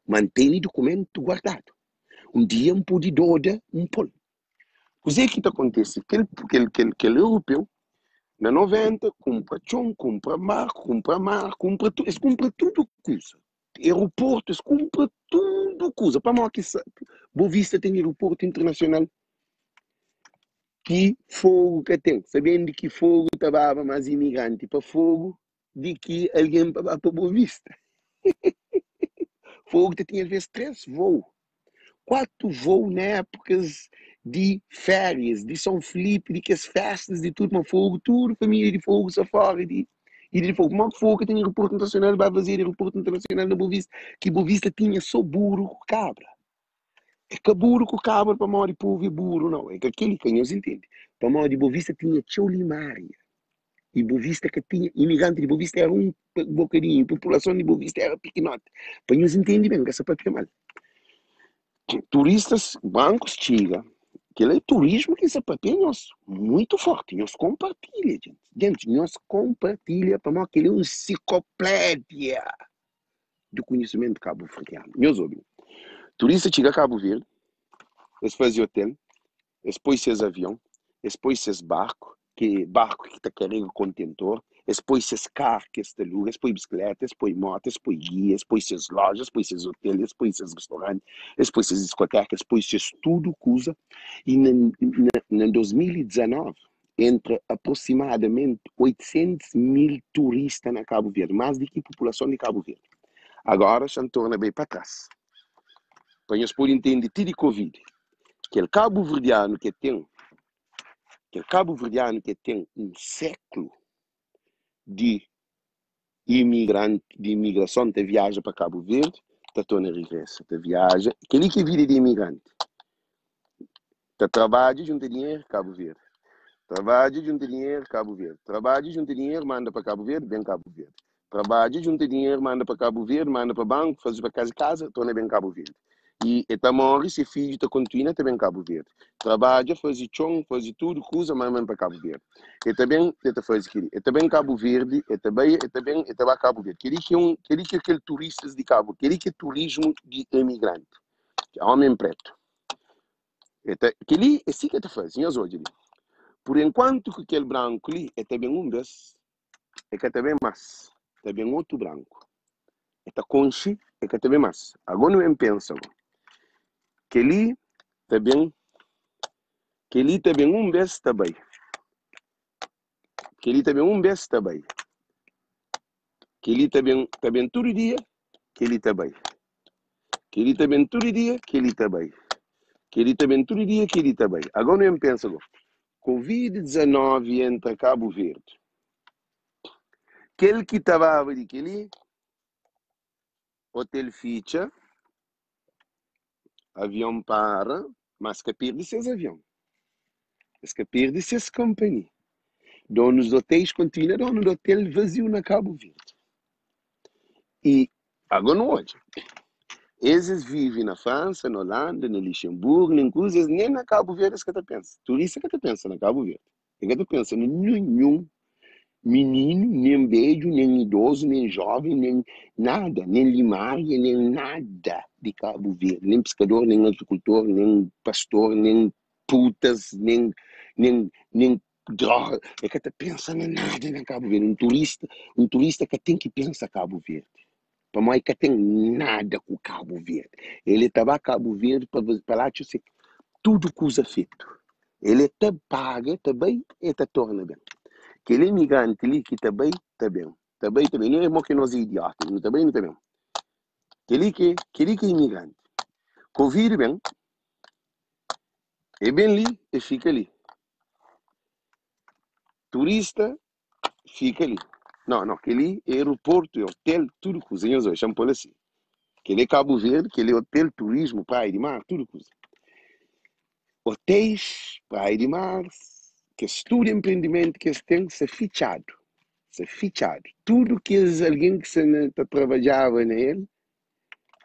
mantém o documento guardado. Um dia, um pode doda, um polo. O que acontece? Aquele europeu, na 90, compra chão, compra mar, compra tudo. Eles compram tudo coisa. Aeroportos, compra tudo coisa. Para mal que Boa Vista tem aeroporto internacional. Que fogo que tem. Sabendo que fogo estava mais imigrante para fogo, de que alguém para Boa Vista. Fogo que tinha às vezes 3 voos. 4 voos na épocas de férias, de São Felipe, de que as festas, de tudo, mas fogo, tudo, família de fogo, safari, e de fogo. Mas fogo que tem aeroporto internacional, vai fazer aeroporto internacional na Boa Vista, que Boa Vista tinha só burro com cabra. É que burro com cabra para maior de povo e burro, não. É que aquele que não se entende. Para maior de Boa Vista tinha Cholimária. E Boa Vista que tinha, imigrante de Boa Vista era um bocadinho, população de Boa Vista era pequenote. Para não se entende bem, que essa papel é mal. Turistas, bancos, chega. Aquele é turismo que esse papel é nosso, muito forte. Nós compartilha, gente. Gente, nós compartilha para nós aquele é uma enciclopédia do conhecimento cabo-verdiano. Meus ouvintes, turistas chega a Cabo Verde, eles fazem hotel, eles põem seus aviões, eles põem seus barcos, que está carregando contentor, eles põem seus carros que está aluga, eles põem bicicletas, eles põem motos, eles põem guias, eles põem suas lojas, eles põem seus hotéis, eles põem seus restaurantes, eles põem suas discotecas, eles põem seus tudo coisa. E em 2019, entre aproximadamente 800 mil turistas na Cabo Verde, mais do que a população de Cabo Verde. Agora já torna bem para trás. Para nós podermos entender tudo de Covid, que o cabo-verdiano que tem um século de imigração, de viagem para Cabo Verde, está tornando regresso, de viagem, aquele que vive de imigrante, está trabalha junto dinheiro, Cabo Verde, trabalha junto dinheiro, Cabo Verde, trabalha junto dinheiro, manda para Cabo Verde, vem Cabo Verde, trabalha junto dinheiro, manda para Cabo Verde, manda para banco, faz para casa, torna bem Cabo Verde. E está morre, se filho está continua, também Cabo Verde. Trabalha, faz chão, faz tudo, coisa, mas manda para Cabo Verde. E também, faz aquilo. E também Cabo Verde, e também Cabo Verde. Queria que aquele turistas de Cabo, queria que turismo de imigrante, homem preto. Aquele, assim que te faz, senhores hoje. Por enquanto que aquele branco ali, é também um desses, é que também mais, também outro branco. Está conche, é que também mais. Agora não pensa, que ali também um best também. Que ali também um best também. Que ali também todo dia, que ele também. Que ele também todo dia, que ele também. Que ele também todo dia, que ele também. Agora não pensa, Covid-19 entra Cabo Verde. Aquele que estava ali, aquele hotel ficha, avião para, mas que perde seus aviões. Mas que perde seus companhias. Donos de hotéis continuam, dono do hotel vazio na Cabo Verde. E agora não hoje. Eles vivem na França, na Holanda, na Luxemburgo, nem coisas, nem na Cabo Verde que tu pensa. Turista que tu pensa na Cabo Verde. Que tu pensa em nenhum menino, nem beijo, nem idoso, nem jovem, nem nada, nem limária, nem nada de Cabo Verde. Nem pescador, nem agricultor, nem pastor, nem putas, nem droga. É que tu pensa em nada na Cabo Verde. Um turista que tem que pensar Cabo Verde. Para mim, que tem nada com Cabo Verde. Ele estava a Cabo Verde para lá, tudo coisa feito. Ele te paga também e te torna bem. Aquele imigrante ali que também está bem. Também, não é como que nós é idiota, não também não está bem. Aquele que é imigrante. Covid bem, é bem ali e fica ali. Turista, fica ali. Não, aquele é aeroporto, é hotel, tudo cozinha, chama por assim. Aquele é Cabo Verde, aquele é hotel, turismo, praia de mar, tudo coisa. Hotéis, praia de mar, que estudo empreendimento que eles têm que ser fichado. Ser fichado. Tudo que alguém que se trabalhava nele,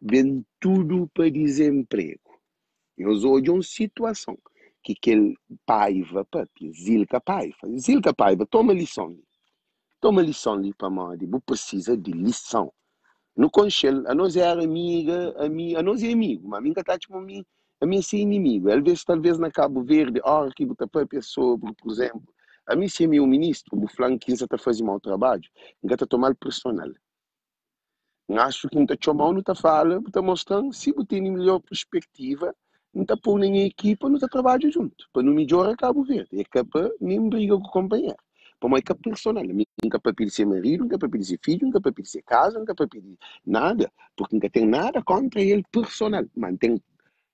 vem tudo para desemprego. Eles olham uma situação que aquele Paiva, Zilka Paiva, toma lição ali para mim, você precisa de lição. No conselho, a nós é amiga, a nós é amigo, mas a minha está tipo a minha ser inimigo. Talvez na Cabo Verde, que você pode sobre, por exemplo, a mim se é meu ministro, o flanco 15 está fazendo mau trabalho, não está tomando personal. Acho que não está chamando, não está falando, está mostrando, se você tem melhor perspectiva, não está pondo em equipa, não está trabalhando junto, para não melhorar Cabo Verde. É capaz, nem briga com o companheiro. Para mim, é capaz personal. Nunca para pedir ser marido, nunca para pedir ser filho, nunca para pedir ser casa, nunca para pedir nada, porque nunca tem nada contra ele personal. Mas tem,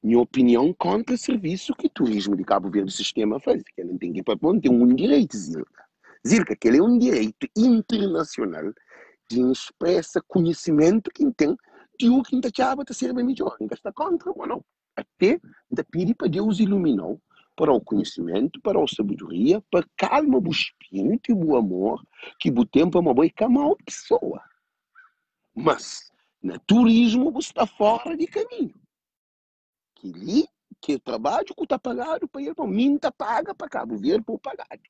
minha opinião, contra o serviço que o turismo de Cabo Verde, o sistema faz. Que ele não tem que ir para onde tem um direito, Zilka. Zilka, que ele é um direito internacional de expressa conhecimento que tem de o que estava a ser melhor, que está contra ou não. Até de pedir para Deus iluminar para o conhecimento, para a sabedoria, para calma o espírito e o amor, que o tempo é uma boa e mal pessoa. Mas, no turismo, você está fora de caminho. Que ali, que o trabalho que está pagado para ele, mim está paga para Cabo Verde, para o pagado.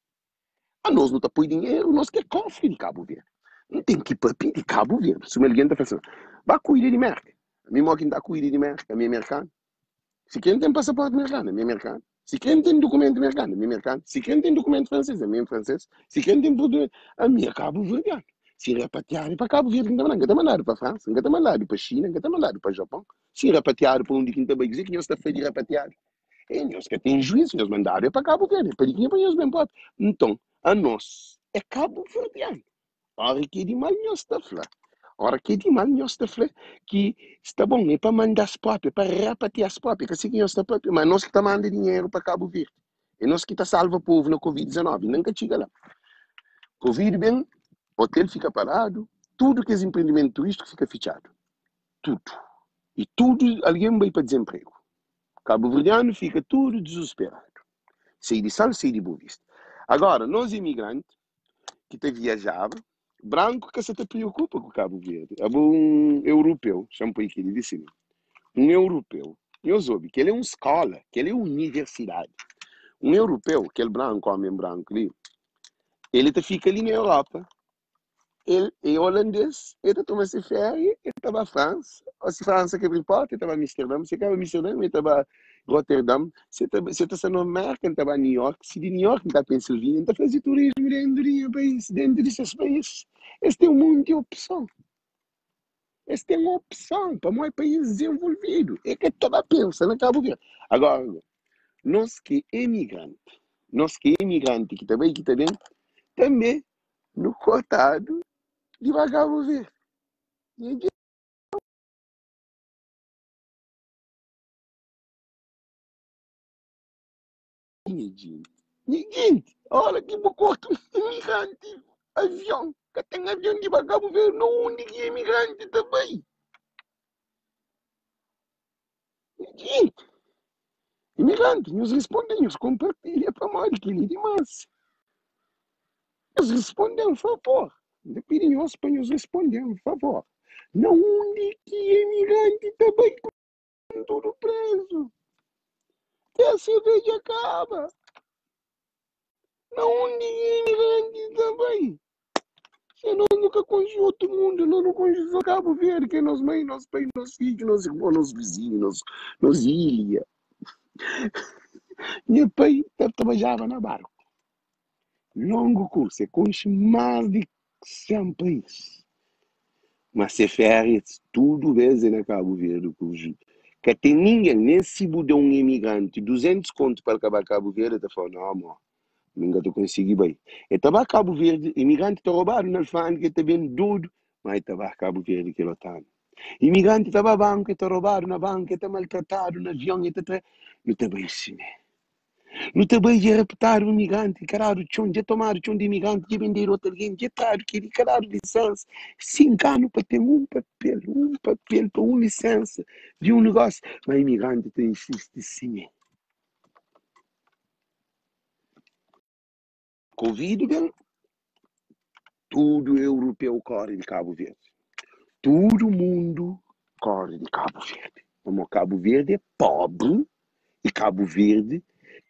A nós não está por dinheiro, nós quer cofre de Cabo Verde. Não tem que papir de Cabo Verde. Se alguém está pensando, vai cuidar de merca. A minha quem está cuidando de merca, a minha americana. Se quem tem passaporte americano, a minha americana. Se quem tem documento americano, a minha americana. Se quem tem documento francês, a minha francês. Se quem tem tudo, a minha Cabo Verde. Se repatriar para Cabo Verde, não está mandado para a França, não está mandado para a China, não está mandado para o Japão. Se repatriar para onde quem está bem dizer que nós está feito de repatriar. E nós que tem juízo, nós mandaram para Cabo Verde, para ninguém para eles bem pode. Então, a nós é Cabo Verdeano. Ora que de mal nós está lá. Ora que de mal nós está lá, que está bom, é para mandar as próprias, para repatriar as próprias, que assim que nós está próprio, mas nós que está mandando dinheiro para Cabo Verde. E nós que está salva o povo na Covid-19, nunca chega lá. Covid bem, hotel fica parado, tudo que é empreendimento turístico fica fechado. Tudo. E tudo, alguém vai para desemprego. Cabo Verdeano fica tudo desesperado. Sei de Sal, sei de Boa Vista. Agora, nós imigrantes, que te viajava, branco que se te preocupa com Cabo Verde. É um europeu, chama para aqui, disse um europeu. Eu soube que ele é uma escola, que ele é uma universidade. Um europeu, aquele branco, homem branco ali, ele te fica ali na Europa. Ele é holandês, ele toma esse férias, ele estava na França, ou se França que importa, ele estava em Amsterdã, se estava em Amsterdã, ele estava em Rotterdam, se está na América, ele estava em New York, se de New York ele está em Pensilvânia, ele está fazendo turismo dentro desses países. Esse tem um monte de opção. Esse tem uma opção para um país desenvolvido. É que estava pensando, Cabo Verde. Agora, nós que é imigrante, que também, também, no cortado, devagar vou ver. Ninguém, gente. Ninguém. Olha que vou cortar um imigrante. Avião. Que tem avião devagar vou ver. Não, ninguém é imigrante também. Ninguém. Imigrante. Nos respondemos. Compartilha para mais que ele demais. Nos respondem, por favor. Dependem nós para nos responder, por favor. Não onde que imigrante também com tudo preso. Que a cerveja acaba. Não onde imigrante também. Se nós nunca conhecemos outro mundo, nós não conhecemos só Cabo Verde, que é nossa mãe, nosso pai, nosso filho, nosso irmão, nosso vizinho, nossa ilha. Meu pai trabalhava na barco. Longo curso, conhece mais de 100 países. Mas se férias, tudo vezes na Cabo Verde, cujo. Que tem ninguém, nem se mudou um imigrante, 200 conto para acabar Cabo Verde, está falando, não, amor, nunca tu consegui bem. E estava Cabo Verde, imigrante está roubado na alfândega, está bem tudo, mas estava Cabo Verde que lotado. Imigrante estava banco, está roubado na banca, está maltratado no avião, está. Não está bem assim, né? Não está bem de reputar o imigrante, caralho, de tomar o de imigrante, de vender outro alguém, de estar, que caralho, licença. 5 anos para ter um papel para uma licença de um negócio. Mas imigrante tem insiste sim. Covid, bem, tudo europeu corre de Cabo Verde. Todo mundo corre de Cabo Verde. Como Cabo Verde é pobre e Cabo Verde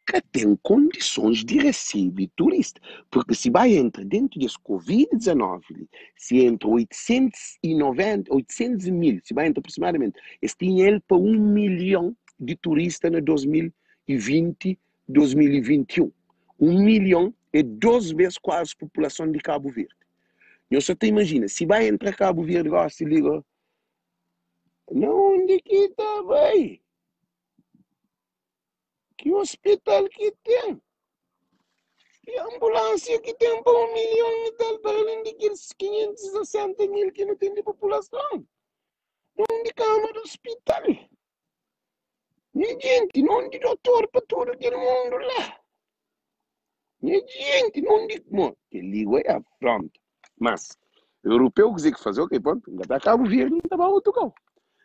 que tem condições de receber turista. Porque se vai entrar dentro desse Covid-19, se entra 890, 800 mil, se vai entrar aproximadamente, esse dinheiro para 1 milhão de turistas em 2020, 2021. 1 milhão é 2 vezes quase a população de Cabo Verde. Eu só te imagina, se vai entrar Cabo Verde, se liga, não, onde que está, vai? Que hospital que tem? E a ambulância que tem para 1 milhão e tal, para além daqueles 560 mil que não tem de população. Não de cama do hospital. Nem gente, não de doutor para todo aquele mundo lá. Nem gente, não de. Bom, que liga é a pronto. Mas, europeu que fazer, ok, pronto, ainda está Cabo Verde, ainda está outro cão.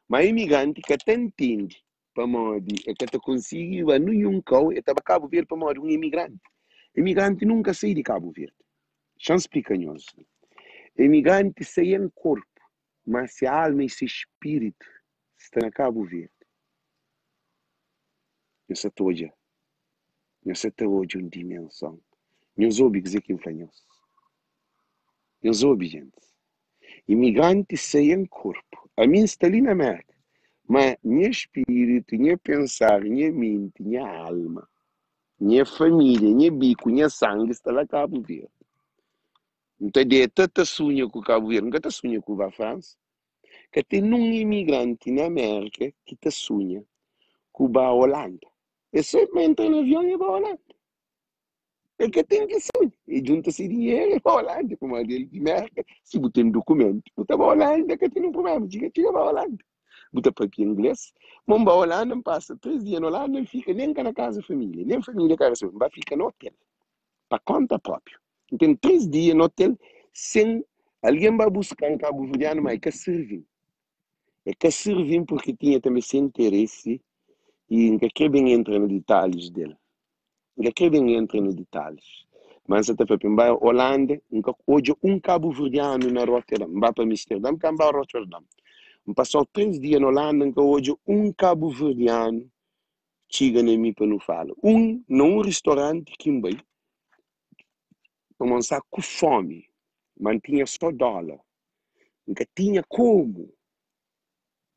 Mas imigrante que até entende, para modo, é que até conseguiu, a nenhum cão, é estava Cabo Verde para modo um imigrante. Imigrante nunca saiu de Cabo Verde. Chance explica-nos. Imigrante sem corpo, mas se a alma e se espírito está na Cabo Verde. Essa toja, essa toja uma dimensão. Meus óbigos aqui em Franhos. Meus óbigos, gente. Imigrante sem corpo. A mim está ali na América. Mas minha espírito, minha pensar, minha mente, minha alma, minha família, minha bico, minha sangue está lá Cabo Verde. Não tem de tanta sonha com o Cabo Verde, nunca está sonha com a França. Que tem um imigrante na América que está sonha com a Holanda. É só entrar no avião e vai à Holanda. É que tem que ser. E junta-se dinheiro e vai à Holanda. Como a dele de América, se você tem documento, você vai à Holanda, que tem um problema. Diga que vai à Holanda. Você para inglês. Mas vai à Holanda, passa 3 dias na Holanda, não fica nem na casa da família. Nem família casa sua. Vai ficar no hotel. Para conta própria. Tem 3 dias no hotel sem. Alguém vai buscar um cabo verdeano, mas é que servir. É que servir porque tinha também esse interesse e que bem entra nos detalhes dele. Que bem entra nos detalhes. Mas até para a Holanda, hoje cabo verdeano na Rotterdam, vai para Amsterdam, vai para Rotterdam. Passou 3 dias na Holanda, hoje cabo verdeano chega na mim para não falar. Num restaurante que vai, começar com fome, mantinha só dólar. Nunca tinha como.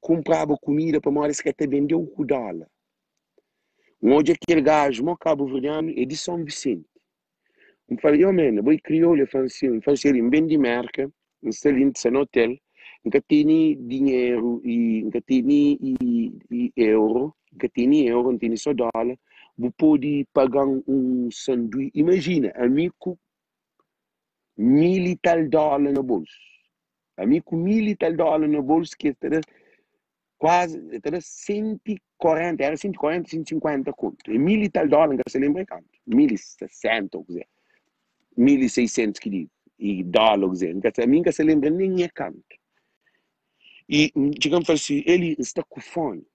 Comprava comida para mais que até vendeu com dólar. Hoje aquele gajo, meu cabo verdeano, é de São Vicente. Eu falei, mano, vou crioulo, eu falei, bem de marca, instalei no hotel, nunca tinha dinheiro e nunca tinha euro, nunca tinha euro, não tinha só dólar, vou poder pagar sanduíche. Imagina, amigo, 1.000 e tal dólares no bolso. Amigo, 1.000 e tal dólares no bolso, que era quase, era 140, era 140, 150 conto. E 1.000 e tal dólares, não se lembra quanto? 1.060, ou seja. 1.600 que digo, e dólares, a mim que se lembra nem é canto. E, digamos assim, ele está com fome,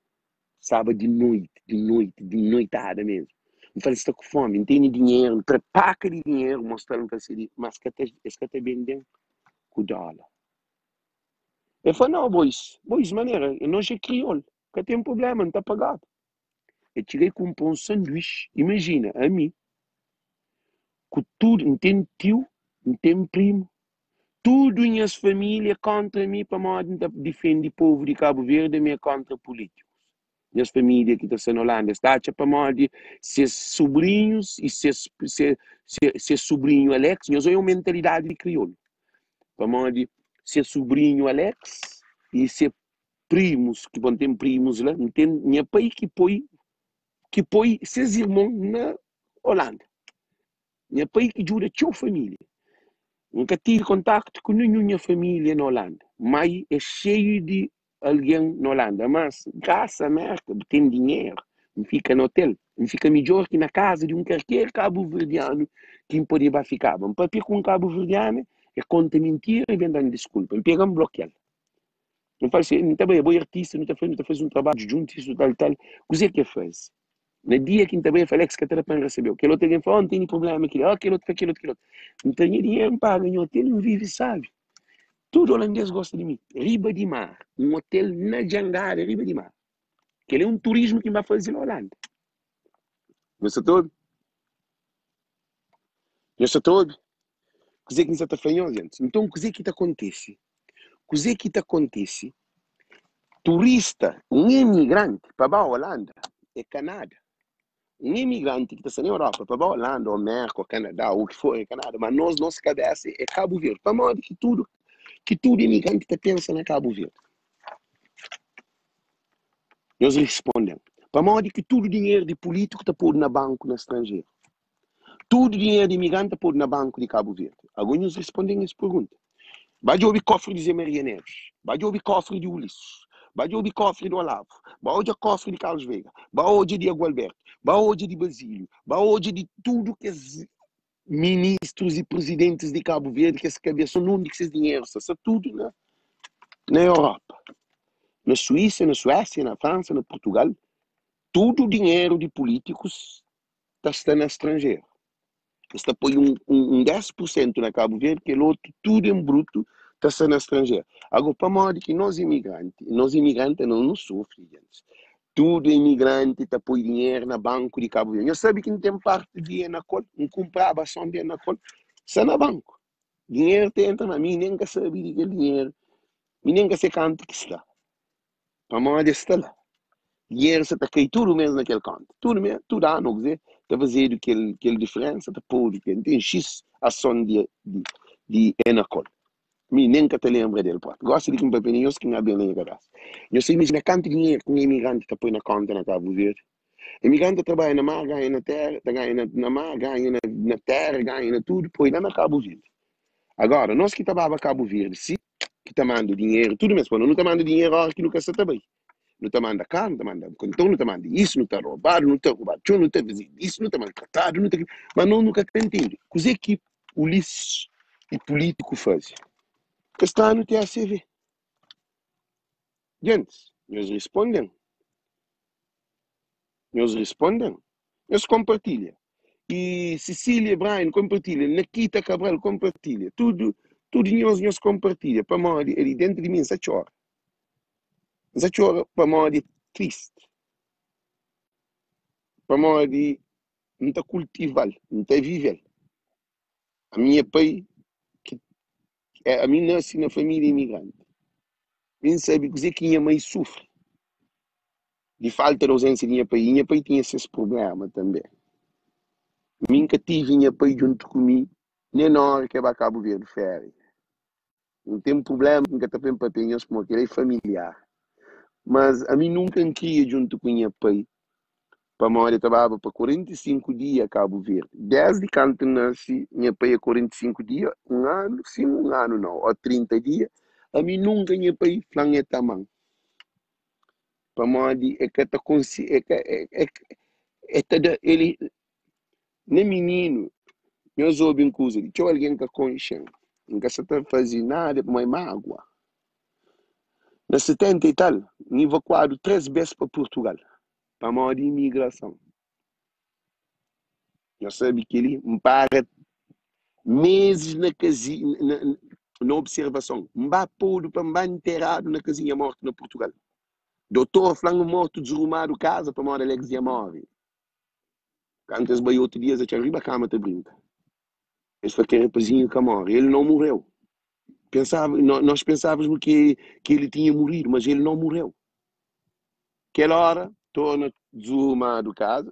sabe, de noitada mesmo. Eu falei, está com fome, não tem dinheiro, prepara de dinheiro, mostrando para ele, mas que até bem dentro com dólar. Eu falei, não, bois, maneira, nós é crioulo, que tem problema, não está pagado. Eu cheguei com um pão sanduíche, imagina, a mim, com tudo, não tem tio, não tem primo, tudo minhas família contra mim, para modo de defender o povo de Cabo Verde, minha contra político. Minhas famílias que estão na Holanda, está para modo de ser sobrinhos e ser sobrinho Alex, eu sou uma mentalidade de crioulo. Para modo de ser sobrinho Alex e ser primos, que vão ter primos lá, não tem minha pai que põe seus irmãos na Holanda. Minha pai que ajuda a sua família. Nunca tive contato com nenhuma família na Holanda. Mas é cheio de alguém na Holanda. Mas, graças a merda, tem dinheiro. Não fica no hotel. Não fica melhor que na casa de um qualquer cabo-verdiano que poderia ficar. Um papel com um cabo-verdiano é conta mentira e vem dando desculpa. Pega um bloqueio. Não faz assim, não está bem, é bom artista, não está fazendo um trabalho junto, isso, tal. O que é que faz? No dia que também falei que a para recebeu, aquele outro alguém falou, não tem problema, aquele outro. Não tenho dinheiro para ganhar hotel, não vive, sabe? Todo holandês gosta de mim. Riba de Mar, um hotel na Jangada, Riba de Mar. Que é um turismo que vai fazer na Holanda. Não sei todo. Não sei todo. O que é que está fazendo, gente? Então, o que é que acontece? O que é que acontece? Turista, um imigrante para a Holanda, é Canadá. Um imigrante que está na Europa, para a Holanda, ou América, ou Canadá, ou o que for, é Canadá, mas nossa cabeça é Cabo Verde. Para modo que tudo imigrante está pensando em Cabo Verde. Eles respondem. Para modo que tudo dinheiro de político está posto na banco no estrangeiro. Tudo dinheiro de imigrante está posto na banco de Cabo Verde. Alguns respondem essa pergunta. Vai ouvir cofre de Zé Maria Neves. Vai ouvir cofre de Ulisses. Vai ouvir cofre do Olavo. Vai ouvir cofre de Carlos Veiga. Vai ouvir de Diego Alberto. Vai ouvir de Basílio. Vai ouvir de tudo que é ministros e presidentes de Cabo Verde que essa cabeça não de que esses dinheiros. Isso tudo na Europa. Na Suíça, na Suécia, na França, na Portugal. Tudo o dinheiro de políticos está no estrangeiro. Está põe um 10% na Cabo Verde, que o outro, tudo em bruto, está no estrangeiro. Agora, para modo que nós imigrantes não sofrem, gente. Tudo imigrante está põe dinheiro na banco de Cabo Verde. Eu sabia que não tem parte de dinheiro na conta, não comprava só dinheiro na conta, está na banco. Dinheiro entra na mim, nem que sabe de que dinheiro, nem que sei quanto que está. Para modo está lá. Dinheiro você está caindo tudo mesmo naquele canto. Tudo mesmo, tudo há, não dizer, está fazendo aquela diferença, está pôr, tem X ação de enacol. Me nem que te lembra dele, pô. Gosto de que me papinho, que me abelha na cabeça. Eu sei, imagina quanto dinheiro que um imigrante está põe na conta na Cabo Verde. Imigrante trabalha na mar, ganha na terra, ganha na mar, ganha na terra, ganha na tudo, põe lá na Cabo Verde. Agora, nós que trabalhamos a Cabo Verde, sim, que está mandando dinheiro, tudo mesmo, não está mandando dinheiro aqui no Caça também. Não está mandando carne, não está mandando contorno, não está mandando isso, não está roubado, não está roubado, não está fazendo isso, não está mandando catado, não está... Mas não nunca entende. O que é que polícia e político fazem? Está no TACV. Gente, eles respondem, eles compartilham. E Cecília Brian compartilha, Nakita Cabral compartilha, tudo nós compartilha, para mim, ali dentro de mim, essa chora. Essa chora, para mim, é triste. Para mim, não está cultivar, não está viver. A minha pai, a minha nasci na família imigrante. Nem sabe o que minha mãe sofre. De falta de ausência de minha pai tinha esse problema também. Nunca tive minha pai junto comigo, nem na hora que eu acabo de ver férias. Não tem problema, nunca está bem papinhos como aquele é familiar. Mas a mim nunca queria junto com minha pai. Para a hora eu trabalhava para 45 dias a Cabo Verde. Desde que eu nasci, minha pai é 45 dias, um ano, sim, um ano não, ou 30 dias. A mim nunca minha pai planeta a mão. Para a hora é que está consciente, ele, nem menino, eu sou bem coisa, tinha alguém que consciente. Nunca se está fazendo nada, mas mágoa. Na 70 e tal, me evacuado 3 vezes para Portugal, para a hora de imigração. Eu sabia que ele me para meses na casinha, na observação. Mbá pôde para mbá enterrado na casinha morte na Portugal. Doutor flango morto desrumado casa para morar ele que morre. Antes de 8 dias a arriba a cama te brinca. Esse foi aquele rapazinho que morre. Ele não morreu. Nós pensávamos que ele tinha morrido, mas ele não morreu. Aquela hora, torna desarrumado casa,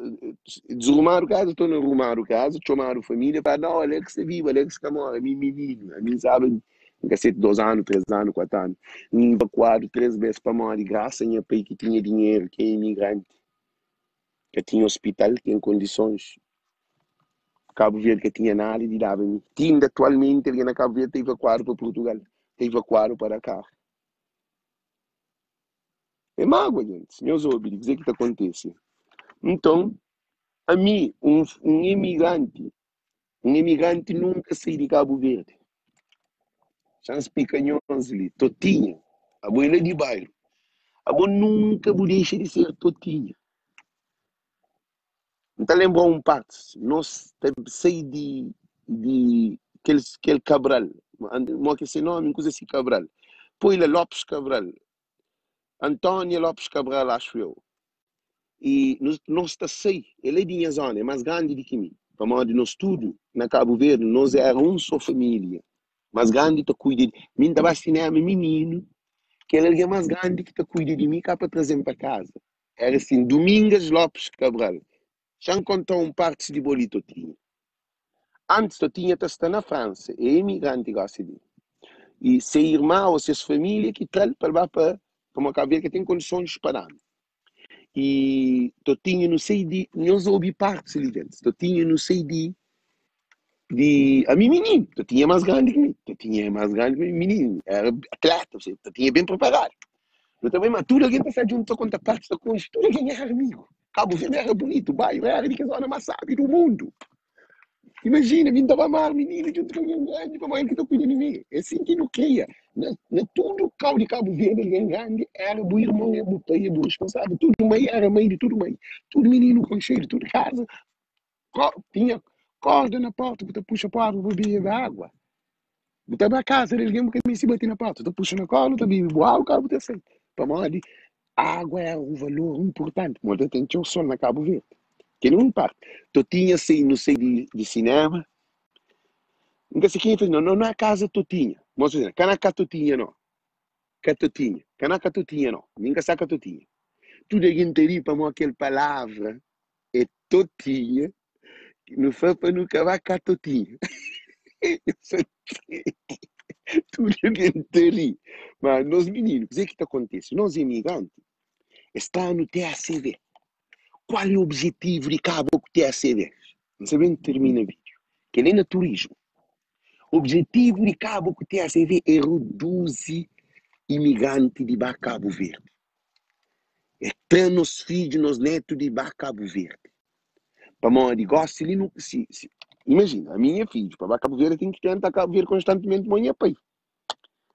torna arrumado casa, chamar a família para não, Alex é vivo, Alex que morre, a mim menino, a mim sabe, cacete 2 anos, 3 anos, 4 anos, evacuado 3 vezes para morrer, graças a pai que tinha dinheiro, que é imigrante, que tinha hospital, que tinha condições. Cabo Verde que tinha nada e dava-me. Tinha atualmente ali na Cabo Verde, evacuado para Portugal, evacuado para cá. É mágoa, gente. Meus ouvidos, dizer que está acontecendo. Então, a mim, um imigrante nunca sai de Cabo Verde. Chance picanhões ali, totinha. A boa de bairro. A boa nunca deixa de ser totinha. Então, lembra um parte. Nós sei de aquele Cabral. Não que esse nome, coisa assim, Cabral. Põe lá Lopes Cabral. Antônio Lopes Cabral, acho eu. E nós está sei, ele é de minha zona, é mais grande do que mim. Para modo no estudo, na Cabo Verde, nós era um só família. Mais grande que cuida de mim. Estava assinando menino, que ele é mais grande que cuida de mim, cá para trazer para casa. Era assim, Domingas Lopes Cabral. Já contou um parte de bolito tinha. Antes eu tinha estar na França, é imigrante gosta de. E ser irmão ou ser família que traz para uma Cabo Verde que tem condições de parar. E eu tinha, não sei de, não ouvi partes ali dentro, eu tinha, não sei de a mim menino, eu tinha mais grande que mim, eu tinha mais grande que mim, menino, era atleta, eu tinha bem preparado. Eu também, mas tudo alguém passar junto com a parte da coisa, tudo alguém era amigo. Cabo Verde era bonito, o bairro era de que zona mais sabe do mundo. Imagina, me estava mal, menino, junto com alguém grande, para mãe que estou cuidando de mim. É assim que não queria. Na tudo o cabo de Cabo Verde, alguém grande, era o irmão, a boteia, o responsável. Tudo mãe, era mãe de tudo mãe. Tudo menino com cheiro, tudo casa. Tinha corda na porta, você puxa a porta, bebia da água. Você vai a casa, ninguém me se bater na porta. Você puxa na corda, você bebe boa água, você sai. Para mãe, a água é um valor importante. Mas tem que ter o sol na Cabo Verde. Que não parte. Tu tinha, assim, não sei, de cinema. Nunca sei quem fez, não é casa totinha. Mas, canaca totinha, não. Catotinha. Canaca totinha, não. Nunca sabe catotinha. Tudo é que entender para aquela palavra é totinha. Não foi para nunca vai catotinha. Tudo é que entender. Mas nós meninos, o que acontece? Nós imigrantes, está no TACV. Qual é o objetivo de cabo com o TACV? Não sabemos termina o vídeo. Que nem no turismo. O objetivo de cabo com o TACV é reduzir imigrante de Cabo Verde. É ter nos filhos, nos netos de Cabo Verde. Para mãe de gosto, ele não se imagina, a minha filha, para Cabo Verde, tem que tentar Cabo Verde constantemente, manhã pai.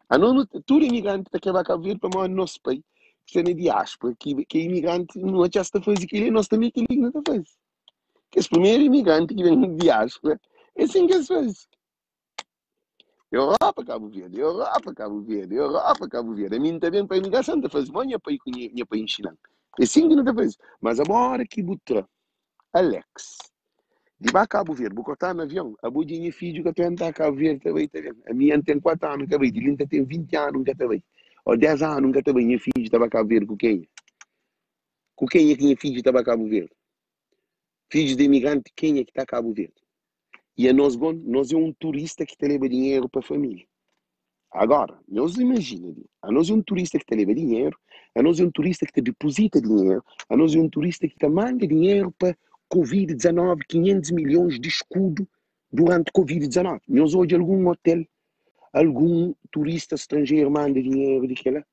A não, tudo imigrante que vai Cabo Verde para mãe nosso pai, que é na diáspora, que imigrante não é just a fazer aquilo, nós também que ele não faz. Que esse primeiro imigrante que vem de diáspora, é assim que se faz. Europa, Cabo Verde, Europa, Cabo Verde, Europa, Cabo Verde. A mim também para a imigração está fazendo, mas para ir ensinando. É assim que não está fazendo. Mas agora que botou Alex, de para Cabo Verde, vou cortar no avião, a budinha filho que eu estou a Cabo Verde também, tá vendo? A minha tem 4 anos, acabei, de linda tem 20 anos, nunca também. Ou 10 anos, nunca também, minha filha estava a Cabo Verde com quem? Com quem é que minha filha estava a Cabo Verde? Filhos de imigrante, quem é que está a Cabo Verde? E a nós é um turista que te leva dinheiro para a família. Agora, nós imaginamos, a nós é um turista que te leva dinheiro, a nós é um turista que te deposita dinheiro, a nós é um turista que te manda dinheiro para Covid-19, 500 milhões de escudo durante Covid-19. Nós hoje algum hotel, algum turista estrangeiro manda dinheiro daquela.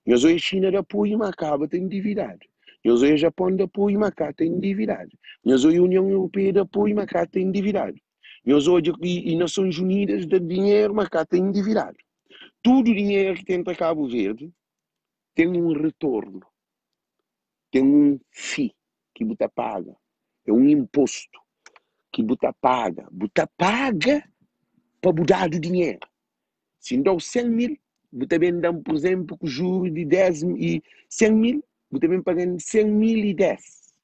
Nós hoje a China de apoio, mas acaba de endividado. Nós hoje o Japão de apoio, mas acaba de endividado. Nós hoje a União Europeia de apoio, mas acaba de endividado. Nós hoje e Nações Unidas de dinheiro, mas acaba de endividado. Todo o dinheiro que tem para Cabo Verde tem um retorno, tem um FII que você paga, é um imposto que você paga para mudar o dinheiro. Se dou 100 mil, você também dá, por exemplo, com juros de 10 e 100 mil, você também paga 100 mil e 10.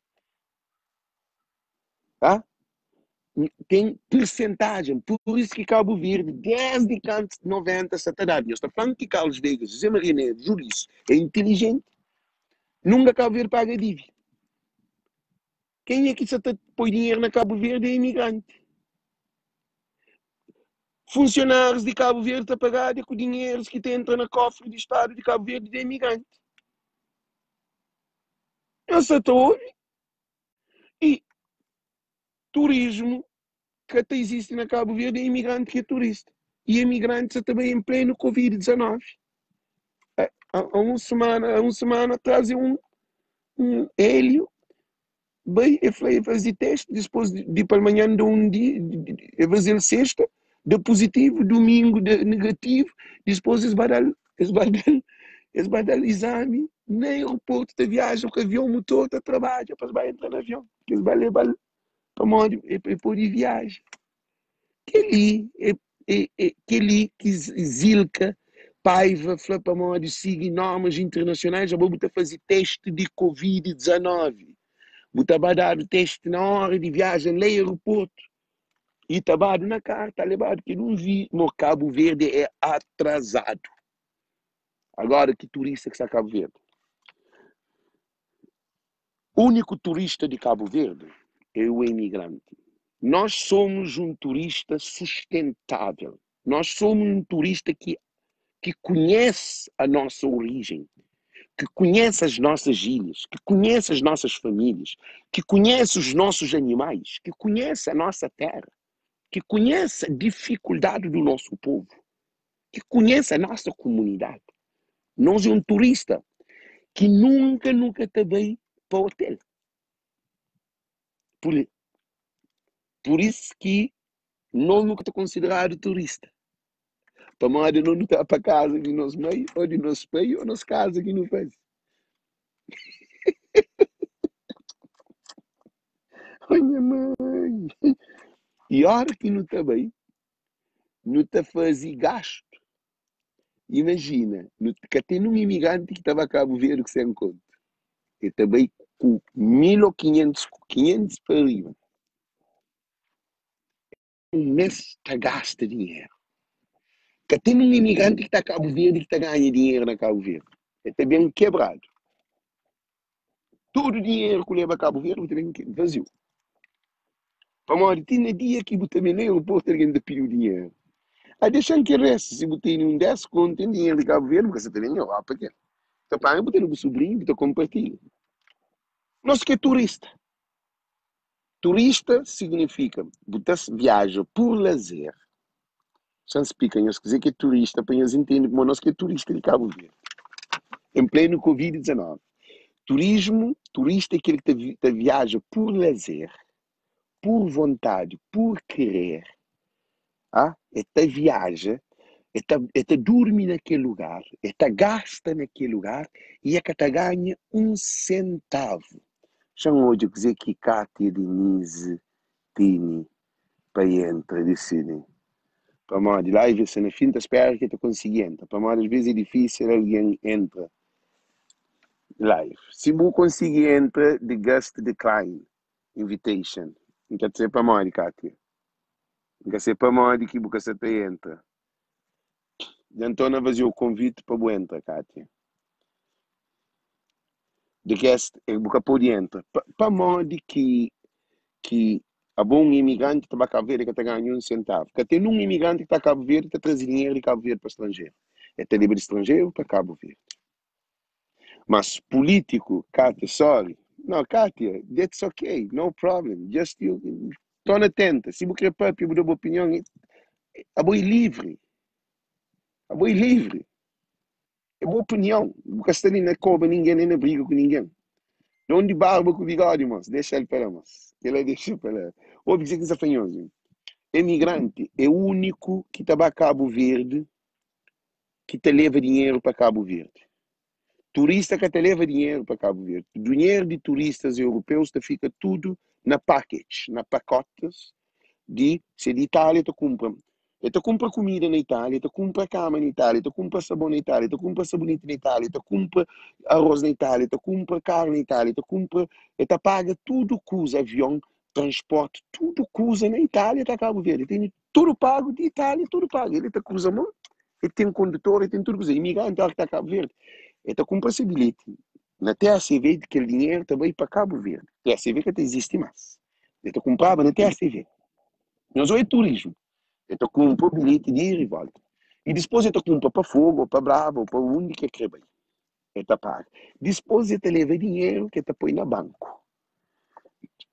Tá? Tem percentagem, por isso que Cabo Verde, desde que antes de 90, se está dando. Eu estou falando que Carlos Vegas, José Maria Neves, Júlio, é inteligente, nunca Cabo Verde paga dívida. Quem é que só põe dinheiro na Cabo Verde é imigrante. Funcionários de Cabo Verde a pagar com dinheiro que entra no cofre do Estado de Cabo Verde de imigrante. Eu só estou e turismo que até existe na Cabo Verde é imigrante que é turista. E imigrantes também em pleno Covid-19. Há uma semana atrás um Hélio bem, eu fui fazer teste, depois de ir para amanhã de um dia, eu fazer sexta, de positivo, domingo de negativo, depois eles vai dar exame no aeroporto de viagem, com o avião motor de trabalho, depois vai entrar no avião, eles vão levar para onde e por de viagem. Que Zilka Paiva falou para onde siga normas internacionais, já vou fazer teste de Covid-19. Você vai dar o teste na hora de viagem no aeroporto. E está na carta, levado que não vi. No Cabo Verde é atrasado. Agora, que turista que está Cabo Verde? O único turista de Cabo Verde é o imigrante. Nós somos um turista sustentável. Nós somos um turista que conhece a nossa origem, que conhece as nossas ilhas, que conhece as nossas famílias, que conhece os nossos animais, que conhece a nossa terra, que conhece a dificuldade do nosso povo, que conhece a nossa comunidade. Nós é um turista que nunca também para o hotel. Por isso que nós nunca estamos considerados turista. Para nós não está para casa de nosso meio, ou de nosso pai, ou nossa casa que não faz. Olha, mãe. E a hora que não está bem, não está fazendo gasto. Imagina, que tem um imigrante que estava a Cabo Verde que se encontra. E também com 1.500, 500 para arriba. Um mês está gasta dinheiro. Que tem um imigrante que está a Cabo Verde que está ganhando dinheiro na Cabo Verde. É também quebrado. Todo o dinheiro que leva a Cabo Verde também vazio. Para uma tinha dia que você também nem o posto alguém te pediu dinheiro. Aí deixando que resta, se você tem um 10 conto, tem dinheiro de Cabo Verde, você também não vai para quê? Então, para mim, você não sobrinho, você compartilha. Nós que é turista. Turista significa, você viaja por lazer. Já explica, nós dizer que é turista, para eles entenderem como nós que é turista de Cabo Verde. Em pleno Covid-19. Turismo, turista é aquele que viaja por lazer, por vontade, por querer. Até viaja, até dorme naquele lugar, até gasta naquele lugar e até ganha um centavo. Já hoje dizer que Cátia, Denise, Tini, para entrar, decide. Para mim, de live, se na fim da espera que tu conseguindo. Para mim, às vezes é difícil alguém entra live. Se você conseguir entrar, the guest decline invitation. Não quer dizer para mim, Cátia. Não quer dizer para mim que você entra. Então, não fazer o convite para você entrar, Cátia. The guest, você pode entrar. Para mim, que a bom imigrante está a Cabo Verde que está ganhando um centavo. Porque tem um imigrante que está a Cabo Verde que está trazendo dinheiro de Cabo Verde para o estrangeiro. É ter livre estrangeiro para Cabo Verde. Mas político, Kátia, sorry. No, Kátia, that's okay, no problem. Just you, torna atenta. Se você quer para mudar a opinião, é boa livre. É boa livre. É boa opinião. Você está ali na cova, ninguém nem na briga com ninguém. Não de barba com bigode, mas deixa ele para nós. Ele deixa para lá. Ou dizer que é fanhoso. Imigrante é o único que está a Cabo Verde que te leva dinheiro para Cabo Verde. Turista que te leva dinheiro para Cabo Verde. Dinheiro de turistas europeus te fica tudo na package, na pacotes de, se de Itália tu compra Tu compra comida na Itália, tu compra cama na Itália, tu compra sabão na Itália, tu compra sabonete na Itália, tu compra arroz na Itália, tu compra carne na Itália, tu compra, tu paga tudo que usa avião, transporte, tudo que usa na Itália, tá Cabo Verde. Tem tudo pago de Itália, tudo pago. Ele tá cruza a mão, ele tem condutor, ele tem tudo que usa. Imigrante, que tá Cabo Verde. Ele compra esse bilhete. Na TACV, que o dinheiro também para Cabo Verde. TACV que não existe mais. Ele comprava na TACV. Nós é turismo. Então compra o bilhete de ir e volta. E depois eu compra para Fogo, ou para Brava, ou para onde que quer bem. Então paga. Depois eu leva dinheiro que põe na banco.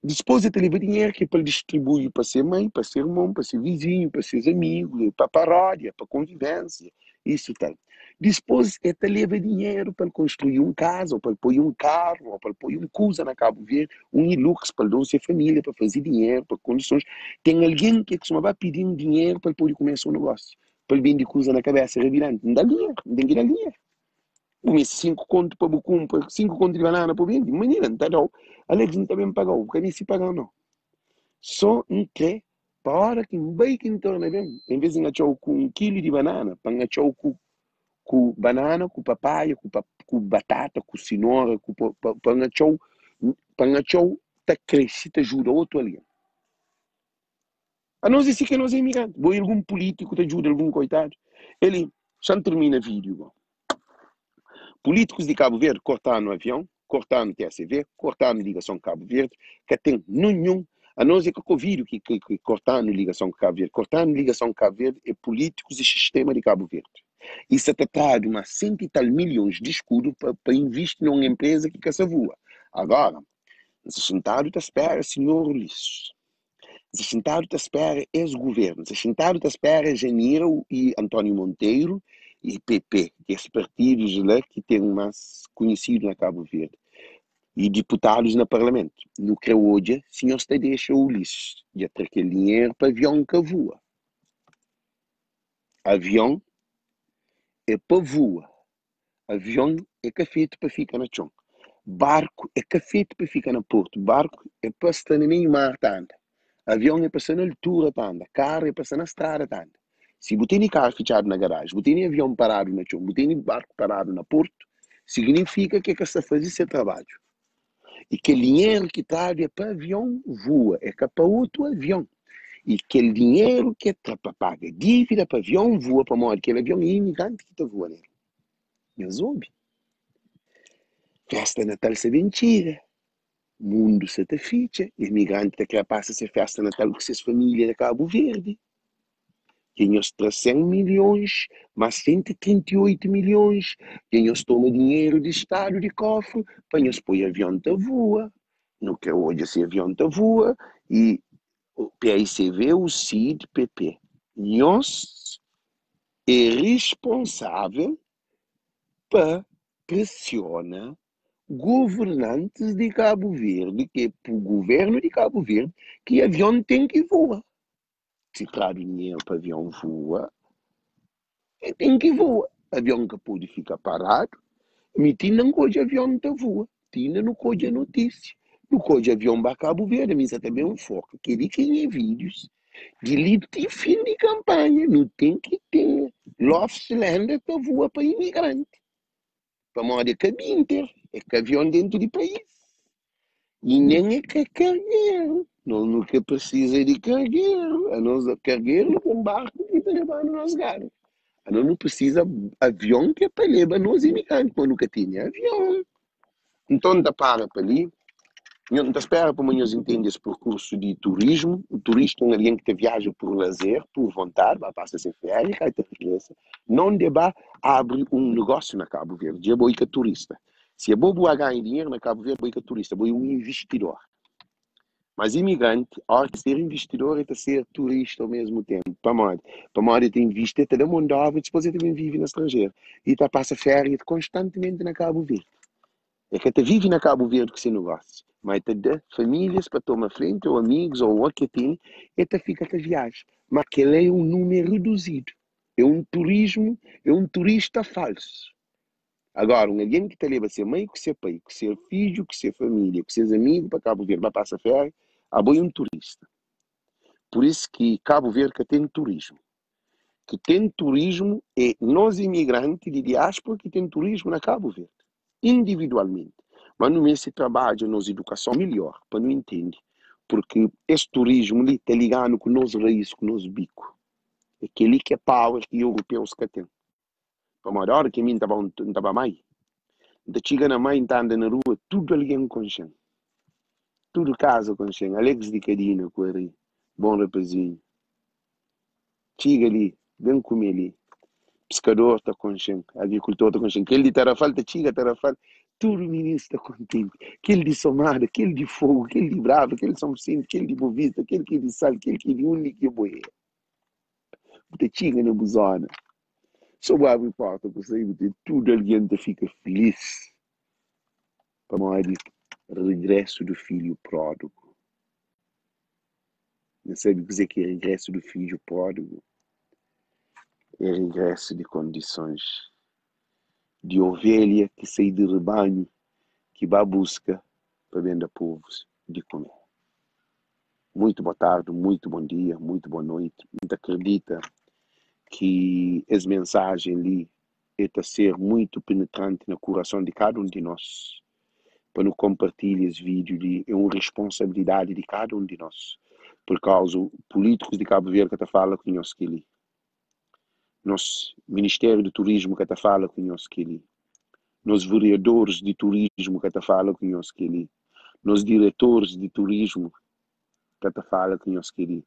Depois eu leva dinheiro que para distribuir para ser mãe, para ser irmão, para ser vizinho, para seus amigos, para paródia, para convivência. Isso tal. Depois eu leva dinheiro para construir casa, ou para pôr carro, ou para pôr coisa na Cabo Verde, Hilux para dar a família, para fazer dinheiro, para condições. Tem alguém que costumava pedir dinheiro para poder começar um negócio, para ele vender coisa na cabeça, revirante. Não dá dinheiro, não tem que dar dinheiro. Mas 5 conto para bucum, 5 conto de banana para vender, menina, não está não. Alex não está bem pagou, porque nem se pagou não. Só que, para a hora que um bacon torna bem, em vez de achar com 1 quilo de banana, para achar com banana, com papaya, com batata, com cenoura, com panachou, tá crescer, tá ajuda outro ali. A nós disse que nós é imigrante. Vou algum político te ajuda, algum coitado. Ele, já termina o vídeo. Políticos de Cabo Verde cortaram o avião, cortaram o TSV, cortaram a ligação Cabo Verde, que tem nenhum. A nós é que o vídeo que cortaram a ligação Cabo Verde. Cortaram a ligação Cabo Verde é políticos e sistema de Cabo Verde. Isso é tratado uma 100 e tal milhões de escudo para investir numa empresa que se voa. Agora, se sentado te espera senhor Ulisses. Se sentado te espera ex-governo. Se sentado te espera Janeiro e António Monteiro e PP, que são partidos lá que têm mais conhecido na Cabo Verde. E deputados no Parlamento. No que hoje, o senhor está deixa o Ulisses. E até aquele dinheiro para avião que voa. Avião é para voa. Avião é que é feito para ficar na chão. Barco é que é feito para ficar no porto. Barco é para estar no meio mar tanda. Avião é para estar na altura tanda. Carro é para estar na estrada tanda. Se você tem carro fechado na garagem, você tem avião parado na chão, você tem barco parado no porto, significa que você faz esse trabalho. E que o dinheiro que traz é para avião voa, é que é para outro avião. E que o dinheiro que é para pagar dívida para avião voa para morrer. Aquele avião é imigrante que está voando. Eu soube. Festa Natal se mentira. Mundo se te ficha. Imigrante que passa a ser festa Natal com suas famílias de Cabo Verde. Quem os traz 100 milhões, mas 138 milhões. Quem os toma dinheiro de Estado de cofre, para os pôr avião da voa. Não quer hoje esse avião da voa. E o PICV, o CID, PP. Nós é responsável para pressionar governantes de Cabo Verde, que é para o governo de Cabo Verde, que avião tem que voar. Se traz dinheiro para avião voar, tem que voar. Avião que pode ficar parado, mas não pode avião que voa. Tinha não pode notícia. Não pode avião para Cabo Verde, mas também um foco. Que ele tem vídeos de livre fim de campanha. Não tem que ter. Lofslander que voa para imigrante. Para morar que é Inter. É que avião dentro do país. E nem é que é cargueiro. Nós nunca precisa de cargueiro. A nós cargueiro com barco que para levar no nosso lugar. A nós não precisa avião que é para levar nos imigrantes. Nós nunca tinha avião. Então, da para ali. Eu não espero para nós entender esse percurso de turismo. O turista é alguém que viaja por lazer, por vontade, vai passar sem férias, vai ter riqueza. Não deva abrir um negócio na Cabo Verde. É bom que turista. Se é bom ganhar dinheiro na Cabo Verde, é bom que turista, é bom um investidor. Mas imigrante, a hora de ser investidor é ser turista ao mesmo tempo. Para moda tem visto, é da Moldova, depois também vive no estrangeiro. E passa férias constantemente na Cabo Verde. É que até vive na Cabo Verde com esse negócio. Mas te dá famílias para tomar frente, ou amigos, ou o que tem, e te fica a viagem. Mas aquele é um número reduzido. É um turismo, é um turista falso. Agora, alguém que te leva a ser mãe, com seu pai, com seu filho, com sua família, com seus amigos para Cabo Verde, para passar férias, é um turista. Por isso que Cabo Verde tem turismo. que tem turismo é nós imigrantes de diáspora que tem turismo na Cabo Verde, individualmente. Mas não é esse trabalho, nossa educação melhor, para não entender. Porque esse turismo ali está ligado com nós raízes, com nós bico. É aquele que é power que os europeus que têm. Para uma hora que a mim não estava mais. Da chega na mãe, está andando na rua, tudo ali é com Xen. Tudo casa com Xen. Alex de Cadina, com ele. Bom rapazinho. Chega ali, vem comer ali. Pescador está com Xen. Agricultor está com Xen. Aquele de Tarafal, chega Tarafal. Tudo menino está contente. Aquele de Somada, aquele de Fogo, aquele de Bravo, aquele de São Vicente, aquele de Bovista, aquele que de Sal, aquele que de Único e Boé. Te chega na buzona. Só abre a porta para sair, tudo alguém fica feliz. Para mais regresso do filho pródigo. Não sabe dizer que é regresso do filho pródigo? É regresso de condições de ovelha que sai de rebanho, que vai busca para vender povos de comer. Muito boa tarde, muito bom dia, muito boa noite. Muito acredita que essa mensagem ali é a ser muito penetrante no coração de cada um de nós. Para não compartilhar esse vídeo, é uma responsabilidade de cada um de nós. Por causa políticos de Cabo Verde que fala com nós que ali. Nosso Ministério do Turismo que fala com nós que ali. Nos vereadores de turismo que fala com nós que ali. Nos diretores de turismo que fala com nós que ali.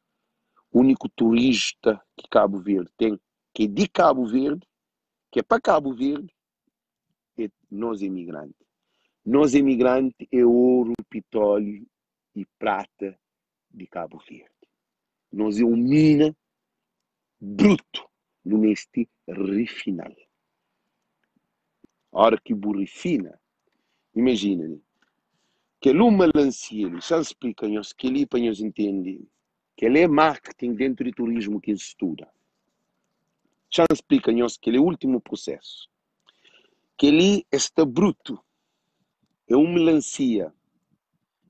O único turista que Cabo Verde tem, que é de Cabo Verde, que é para Cabo Verde, é nós imigrantes. Nós imigrantes é ouro, petróleo e prata de Cabo Verde. Nós é uma mina bruto neste refinal. A hora que refina, imagina, que ele uma melancia, já explica-nos que ele para nos entender, que ele é marketing dentro do turismo que ele estuda. Já explica-nos que ele é o último processo. Que ele está bruto, é uma melancia,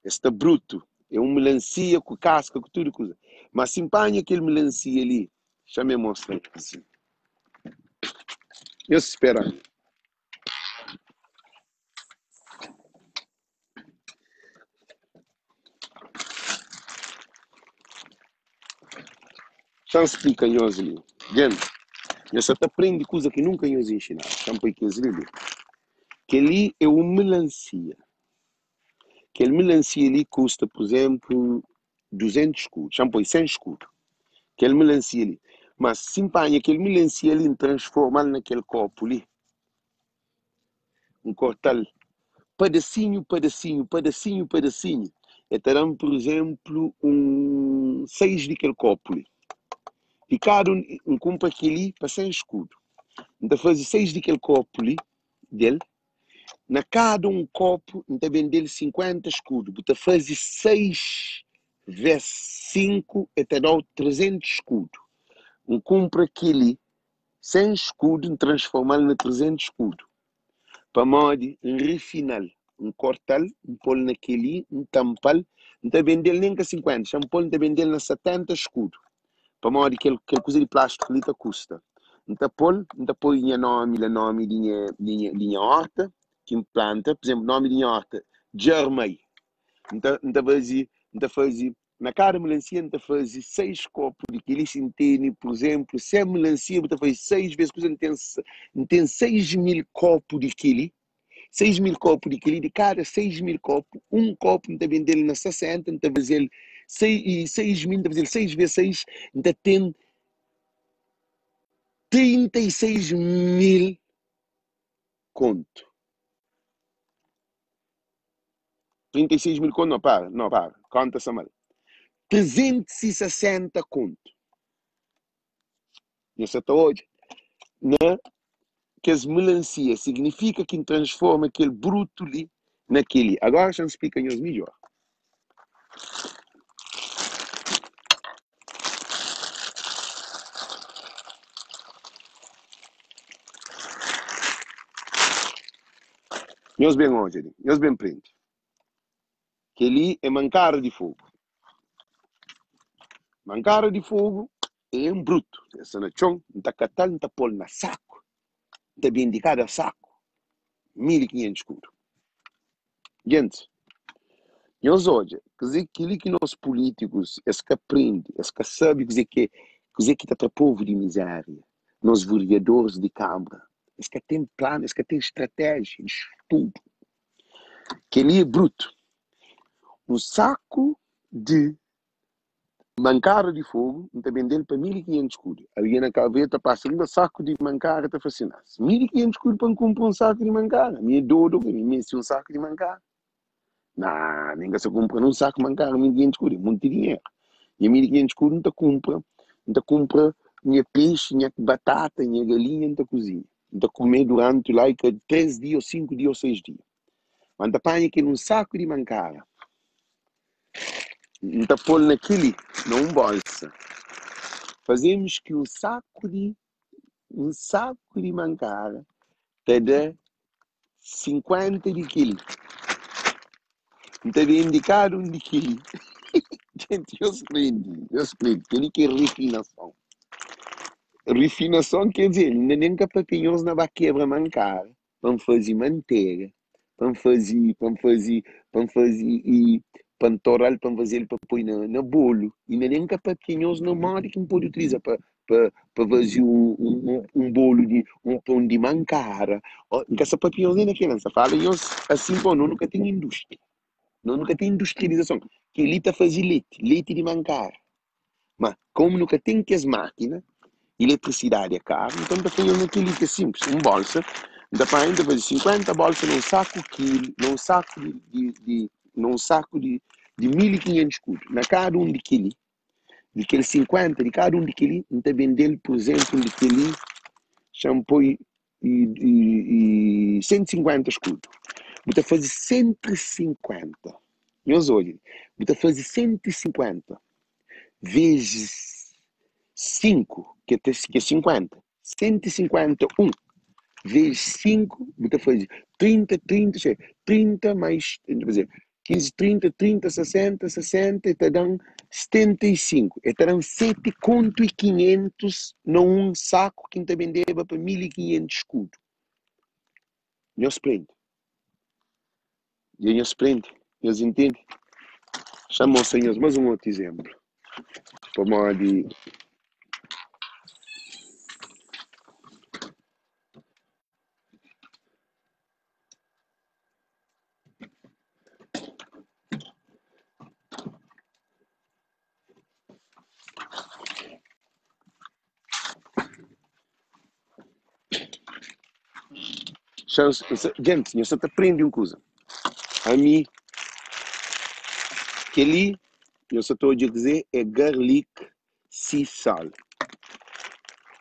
está bruto, é uma melancia com casca, com tudo coisa. Mas se empanha aquele melancia ali, já me mostra assim. Eu espero. Já explica-nos ali. Gente, eu só aprende coisa que nunca nos ensinaram. Champa que ali. Que ali é uma melancia. Aquele melancia ali custa, por exemplo, 200 escudos. Champa 100 escudos. Aquele melancia ali. Mas se empanha aquele melancia ali e transforma naquele copo ali. Um cortal. Pedacinho, pedacinho, pedacinho, pedacinho. E terão, por exemplo, 6 daquele copo ali. E cada um compra aquele para 100 escudos. Então faz 6 daquele copo ali, dele. Na cada um copo, então vende 50 escudos. Então faz 6 vezes 5, até dá 300 escudos. Compra aquele 100 escudos, transformá-lo em 300 escudos. Para modo refinar. Cortar, pôr naquele, tampar. Então vende nem que 50, já pôr, então vende na 70 escudos. Para modo que aquele coisa de plástico ali custa. Então põe o nome de horta, que implanta, por exemplo, nome de horta, Germay. Então faz, na cada melancia, então faz 6 copos de aquele centeno, por exemplo, se a melancia, então faz 6 vezes, tem 6.000 copos de aquele, 6.000 copos de aquele, de cada 6.000 copos, um copo, então vende ele na 60, então faz ele 6.000, então faz ele 6 vezes 6, então tem 36.000 conto. 36.000 conto, não, para. Conta essa mal. 360 conto. Isso até hoje. Né? Que as melancias significa que transforma aquele bruto ali naquele. Agora já explica-nos melhor. Nós bem hoje, nós bem prende. Que ali é mancara de fogo. Mancara de fogo é um bruto. Essa na chão, está catal, está pôr na saco. Está bem indicado a saco. 1.500 escudos. Gente, nós hoje, quer dizer, aquilo que nós políticos, é que aprendem, é que sabem, quer dizer que está para povo de miséria, nós vereadores de Câmara, é que tem plano, é que tem estratégia, estudo, que ele é bruto. Um saco de mancara de fogo, está vendendo para 1.500 escudos. Alguém na caveta passa um saco de mancara, está fascinado. 1.500 escudos para comprar um saco de mancara. Minha dodo, me um saco de mancara. Não, ninguém se compra num saco mancar 1.500 escudos, muito dinheiro. E a 1.500 escudos não compra minha peixe, minha batata, minha galinha na cozinha. Não comer durante lá 3 dias, 5 dias ou 6 dias. Quando apanha aqui num saco de mancara, não pôr naquele, não bolsa. Fazemos que um saco de mancara te dê 50 de quilo. Então, indicar um de quilo. Gente, eu explico. Ele quer refinação. Refinação quer dizer, nem que papinhos na quebra mancar, vamos fazer manteiga, vamos fazer e pantoral, para fazer para pôr na bolo, e nem que papinhos na moda que não pode utilizar para fazer um bolo de um pão de mancara. Que essa papinhos nem naquela, fala, assim, pô, nunca tem indústria. Nunca tem industrialização. Que ele está fazendo leite de mancar. Mas, como nunca tem que as máquinas, eletricidade é caro, então está fazendo aquilo que é simples, um bolsa, dá para ainda fazer 50 bolsas num saco quilo, num saco de 1.500 escudos. Na cada um de quilo, de aquele 50, de cada um de quilo, está vendendo, por exemplo, de quilo, shampoo e 150 escudos. Você fazer 150. Meus olhos, você fazer 150 vezes 5, que é 50. 151 vezes 5, você faz 30 mais, quer dizer, 15, 30, 60, te dão 75. E te dão 7 conto e 500 num saco que te vendeva para 1.500 escudos. Não esplende. Não esplende. Não entende? Chamou os senhores, mais um outro exemplo. Para modo de... Gente, eu só te aprendo uma coisa. A mim, que ali, eu só estou a dizer, é garlic sea sal.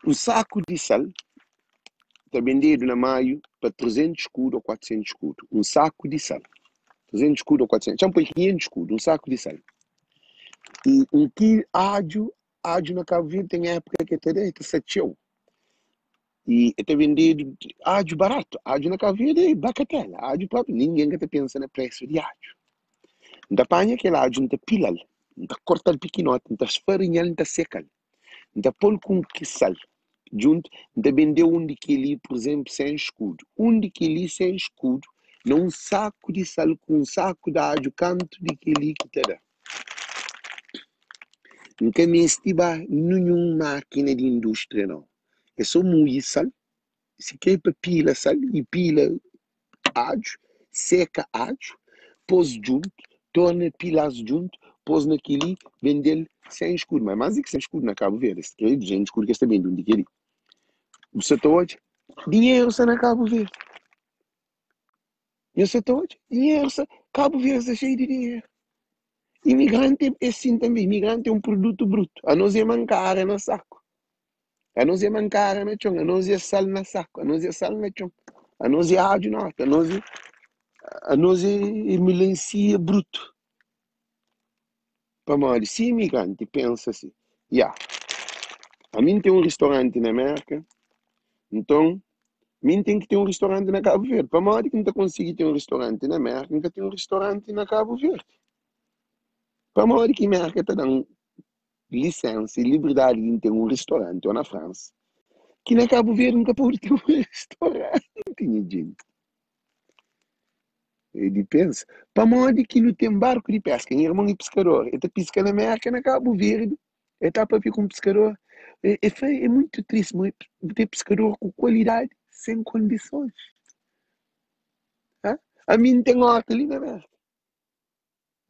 Um saco de sal está vendido na maio para 300 escudos ou 400 escudos. Um saco de sal. 300 escudos ou 400. Já põe 500 escudos, um saco de sal. E um quilo ágio na Cabo Verde tem época que até 7 euros. E está vendido ágio barato. Ágio na Cabo Verde é bacatela. Ágio próprio. Ninguém que pensa no preço de ágio. Não apanha aquele ágio, não pila, não corta o pequenote, não esfarinha, não seca. Não põe com que sal. Junto, não vendeu um de quilo, por exemplo, sem escudo. Um de quilo sem escudo, num saco de sal com um saco de ágio, canto de quilo que te dá. Nunca me estiva nenhuma máquina de indústria, não. É só moer sal. Se quer para pila sal e pila ágio, seca ágio, pôs junto, torna pilas junto, pôs naquele, vender sem escudo. Mas mais do que sem escudo na Cabo Verde, esse que é de gente escuro que está vendo onde querer. O setor hoje, dinheiro está na Cabo Verde. E o setor hoje, dinheiro está, Cabo Verde está cheio de dinheiro. Imigrante é assim também, imigrante é um produto bruto. A nós é mancar no saco. A nós é mancar na chão, a nós é sal na saco, a nós é sal na chão. A nós é ágio na horta, a nós é melancia bruto. Para mal, se imigrante pensa assim, a mim tem um restaurante na América, então, mim tem que ter um restaurante na Cabo Verde. Para mal, que não conseguir ter um restaurante na América, nunca tem um restaurante na Cabo Verde. Para mal, que a América está dando licença e liberdade de ter um restaurante ou na França, que na Cabo Verde nunca pode ter um restaurante, tinha gente. Ele pensa, para modo que não tem barco de pesca, em irmão e pescador, ele pesca na América, na Cabo Verde, ele está para vir com pescador. É muito triste, ter pescador com qualidade, sem condições. Tá? A mim tem horta ali na América.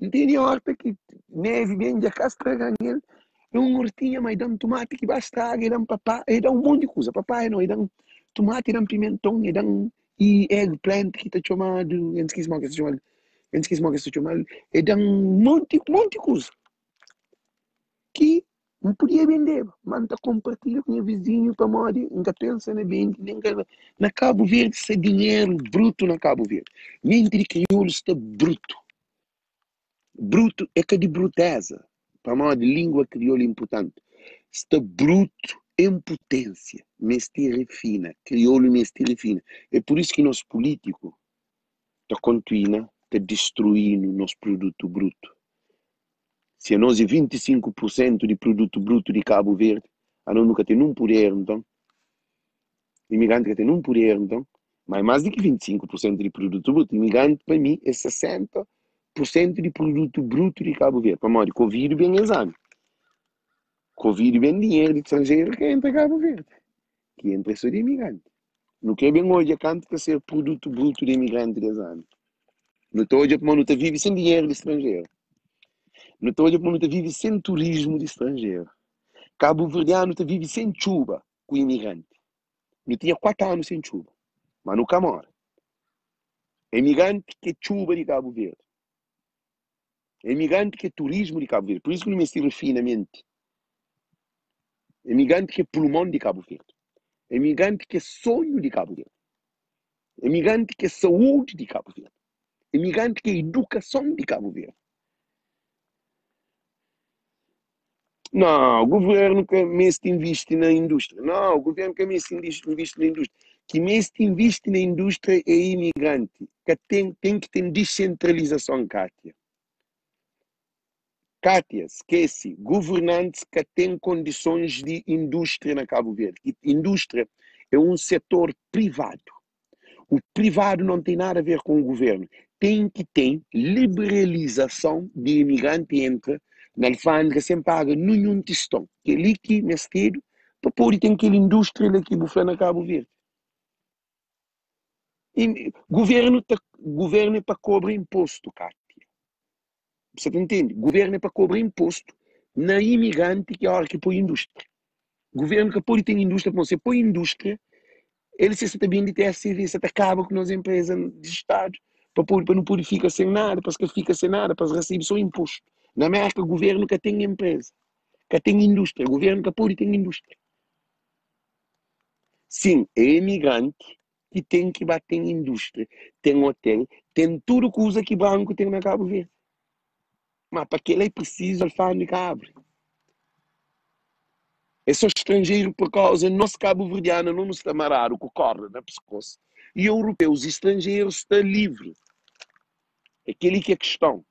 Não tem horta que neve vem de casa para ganhar. É um hortinha, mas dá um tomate que basta água, dá um papá, dá um monte de coisa. Papai não, dá um tomate, dá um pimentão, dá um eggplant que está chamado, eu esqueci mal que se chama, dá um monte de coisa que não podia vender. Manda compartilha com o vizinho para morrer, nunca pensa na venda, na Cabo Verde, isso é dinheiro bruto na Cabo Verde. Entre crioulos está bruto. Bruto é que de bruteza. Para uma língua crioula importante. Está bruto em potência. Mestre fina. Crioulo mestre fina. É por isso que nosso político está continuando a destruir o nosso produto bruto. Se nós é 25% de produto bruto de Cabo Verde, a nós nunca tem um poder, então. Imigrante que tem um poder, então. Mas mais do que 25% de produto bruto. Imigrante, para mim, é 60% de produto bruto de Cabo Verde. Para mim, Covid vem exame. Covid vem dinheiro de estrangeiro que entra em Cabo Verde. Que entra só de imigrante. Não quer bem hoje a canto que ser produto bruto de imigrante de exame. Não estou hoje para não vive sem dinheiro de estrangeiro. Não estou hoje para não vive sem turismo de estrangeiro. Cabo Verdeano vive sem chuva com imigrante. Não tinha 4 anos sem chuva. Mas nunca mora. Imigrante que é chuva de Cabo Verde. Imigrante que é turismo de Cabo Verde. Por isso que não me estilo finamente. Imigrante que é pulmão de Cabo Verde. Imigrante que é sonho de Cabo Verde. Imigrante que é saúde de Cabo Verde. Imigrante que é educação de Cabo Verde. Não, o governo que mesmo investe na indústria. Não, o governo que mesmo investe na indústria. Que mesmo investe na indústria é imigrante. Que tem que ter descentralização, Kátia. Kátia, esquece. Governantes que têm condições de indústria na Cabo Verde. Indústria é um setor privado. O privado não tem nada a ver com o governo. Tem que ter liberalização de imigrante entra na alfândega sem paga nenhum tostão. Que é ali que mestre para pôr tem aquela indústria ali que bufla na Cabo Verde. E governo é para cobrar imposto, Cátia. Você entende? Governo é para cobrar imposto na imigrante que é a hora que põe indústria. Governo que pode ter indústria, para você põe indústria, ele se está bem de ter serviço, acaba com as empresas de Estado, para não poder ficar sem nada, para que fica sem nada, para receber só imposto. Na América, o governo que tem empresa, que tem indústria, o governo que pode ter indústria. Sim, é imigrante que tem que bater em indústria, tem hotel, tem tudo que usa que banco tem na Cabo Verde. Mas para que ele é preciso alfândega abre. É só estrangeiro por causa nosso cabo-verdiano não nos está amarrado com corda na pescoço. E europeus e estrangeiros está livre. Aquele que é questão.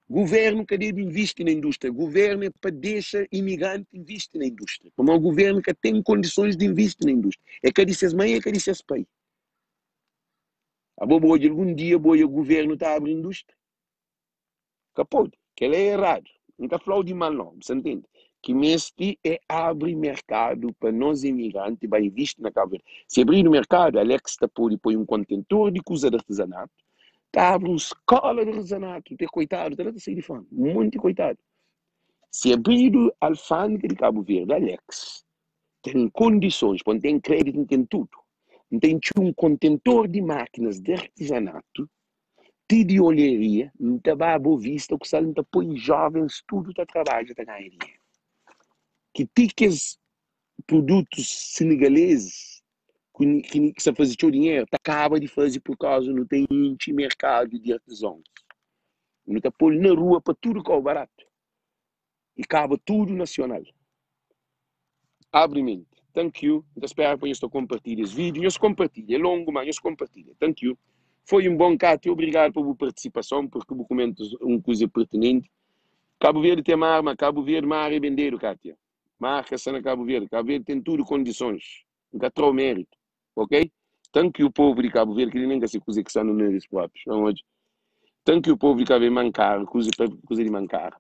Governo que deve investir na indústria. Governo é para deixar imigrante investir na indústria. Como é um governo que tem condições de investir na indústria. É que disse as mães, é que disse as pais. A boa hoje, algum dia, o governo está a abrir indústria. Que pode. Que ele é errado. Não está falando de mal, não. Você entende? Que mestre é abrir mercado para nós imigrantes, vai investir na Cabo Verde. Se abrir o mercado, Alex está por põe um contentor de coisa de artesanato, está abre uma escola de artesanato, tem coitado, está a sair de fome, muito coitado. Se abrir o alfândega de Cabo Verde, Alex, tem condições, tem crédito, tem tudo. Tem um contentor de máquinas de artesanato, de olharia, não está a boa vista, o que não põe jovens, tudo está trabalho, está ganhando dinheiro. Que tiques produtos senegaleses que se fazem o dinheiro, acaba de fazer por causa não tem mercado de artesãos. Não está pondo na rua para tudo que é barato. E acaba tudo nacional. Abre mente. Thank you. Então, espero que eu compartilhe esse vídeo. Eu compartilho. É longo, mas eu compartilho. Thank you. Foi um bom Cátia. Obrigado pela participação, porque o documento é uma coisa pertinente. Cabo Verde tem mar, mas Cabo Verde mar é vendeiro, Kátia. Marca na Cabo Verde. Cabo Verde tem tudo condições. Nunca trouxe mérito. Ok? Tanto que o povo de Cabo Verde, que ele nem se coisa que está no neles próprios. Tanto que o povo de Cabo Verde mancar, coisa de mancar.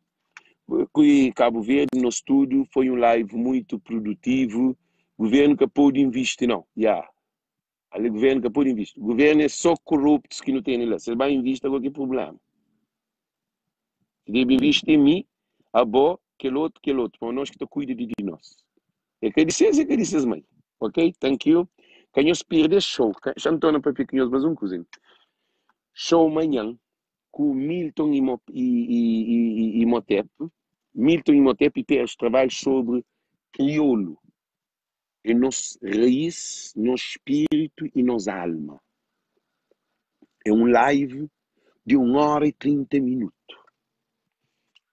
Que Cabo Verde, no estúdio, foi um live muito produtivo. Governo que pode investir, não. Já. Ali governo que pode investir. O governo é só corrupto que não tem lá. Se vai investir, qualquer problema. Se deve investir em mim, a boa, que outro, para nós que cuida de nós. É que dices, mãe. Ok? Thank you. Can you spear this show? Já não estou na pequenos, mas um cozinho. Show amanhã com Milton Imhotep. Milton Imhotep e Pérez trabalho sobre crioulo. É nossa raiz, nosso espírito e nossa alma. É um live de 1 hora e 30 minutos.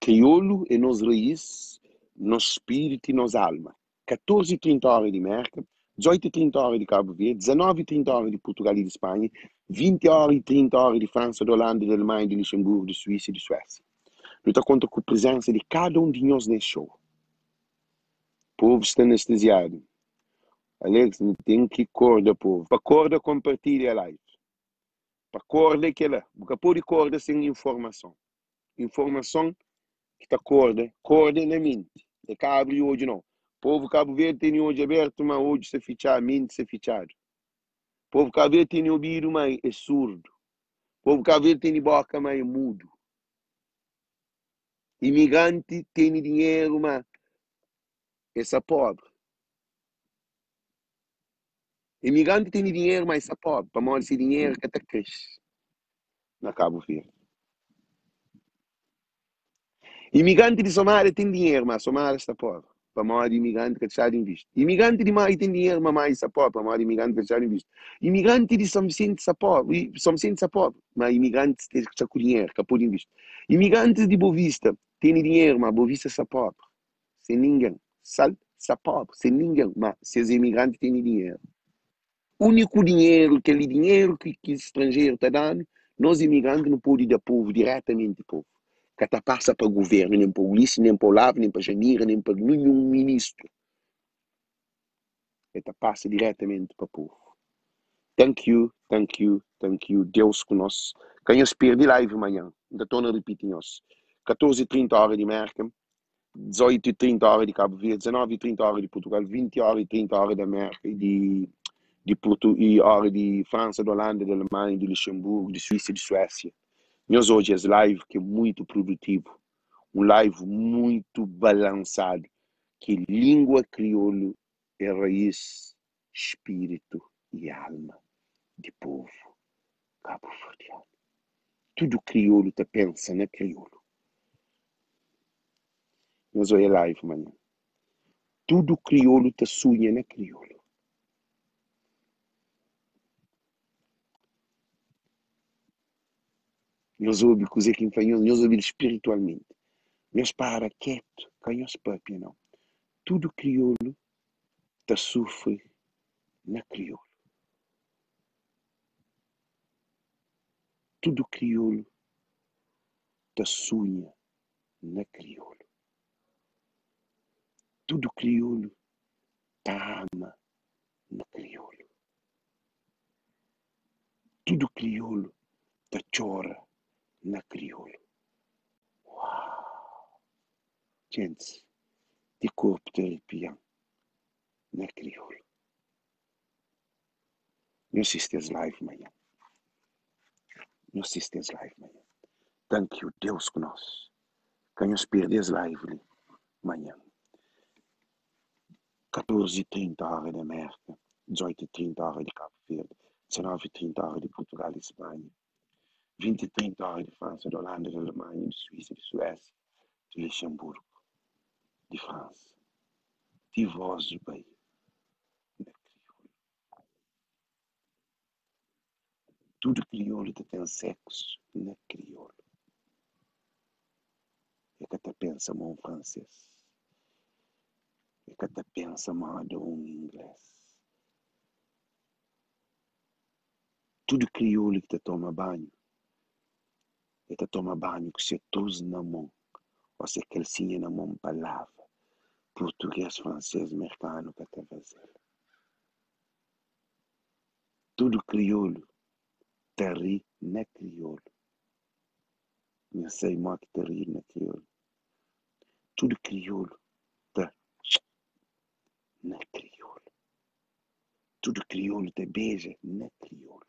Crioulo é nossa raiz, nosso espírito e nossa alma. 14h30 de América, 18h30 de Cabo Verde, 19h30 de Portugal e de Espanha, 20h30 de França, de Holanda, de Alemanha, de Luxemburgo, de Suíça e de Suécia. Luta conta com a presença de cada um de nós nesse show. O povo está anestesiado. Alex, não tem que corda, povo. Para corda, compartilha a live. Para corda, é que ela. Porque pode corda sem informação. Informação que está corda. Corda na mente. É que abre hoje não. O povo Cabo Verde tem hoje aberto, mas hoje se fichar, mente se fichado. O povo Cabo Verde tem ouvido, mas é surdo. O povo Cabo Verde tem boca, mas é mudo. Imigrante tem dinheiro, mas é pobre. Imigrante tem dinheiro, mas é pobre. Para morrer esse dinheiro que até cresce. Na Cabo Verde. Imigrante de Somália tem dinheiro, mas Somália está pobre. Para morrer imigrante que está em visto. Imigrante de Mai tem dinheiro, mas mais está pobre. Para morrer imigrante que está em visto. Imigrante de São Vicente está pobre. São Vicente está pobre. Mas imigrante que está com dinheiro, que pode visto. Imigrante de Boa Vista tem dinheiro, mas Boa Vista está pobre. Sem ninguém. Sal está pobre. Sem ninguém. Mas se os imigrantes têm dinheiro. O único dinheiro, aquele dinheiro que o estrangeiro está dando, nós imigrantes não podemos dar povo diretamente povo. Que está passa para o governo, nem para o polícia, nem para o LAV, nem para a Janira, nem para nenhum ministro. Está passa diretamente para o povo. Thank you, thank you, thank you. Deus conosco. Canhos perdi live amanhã. Ainda estou a repetir nós. 14h30 de América, 18h30 de Cabo Verde, 19h30 de Portugal, 20h30 de América e de hora de França, de Holanda, de Alemanha, de Luxemburgo, de Suíça e de Suécia. Nós hoje é live que é muito produtivo, um live muito balançado, que língua crioulo é raiz, espírito e alma de povo cabo-verdiano. Tudo crioulo te pensa na crioulo. Nós hoje é live, mano. Tudo crioulo te sonha na crioulo. Nós ouvimos coisa que nós ouvimos espiritualmente. Nós para quieto, canhos papi não. Tudo crioulo te sofre na crioulo. Tudo crioulo te sonha na crioulo. Tudo crioulo te ama na crioulo. Tudo crioulo te chora na crioulo. Uau! Gente, de corpo te arrepia na crioulo. Não assistes live amanhã. Não assistes live amanhã. Thank you, Deus conosco. Canhos perdes live amanhã. 14h30 hora da América, 18h30 hora de Cabo Verde, 19h30 hora de Portugal e Espanha, 20h30 hora de França, de Holanda, de Alemanha, de Suíça, de Suécia, de Luxemburgo, de França. De voz, bem, na crioulo. Tudo crioulo que tem sexo na crioulo. É que até pensa um francês. É que até pensa um inglês. Tudo crioulo que te toma banho. É que toma banho que se todos na mão. Você crescia na mão palavra. Português, francês, americano, que está fazendo. Tudo crioulo. Tari na crioulo. Não sei mais que tari na crioulo. Tudo crioulo. Tá na crioulo. Tudo crioulo te beija na crioulo.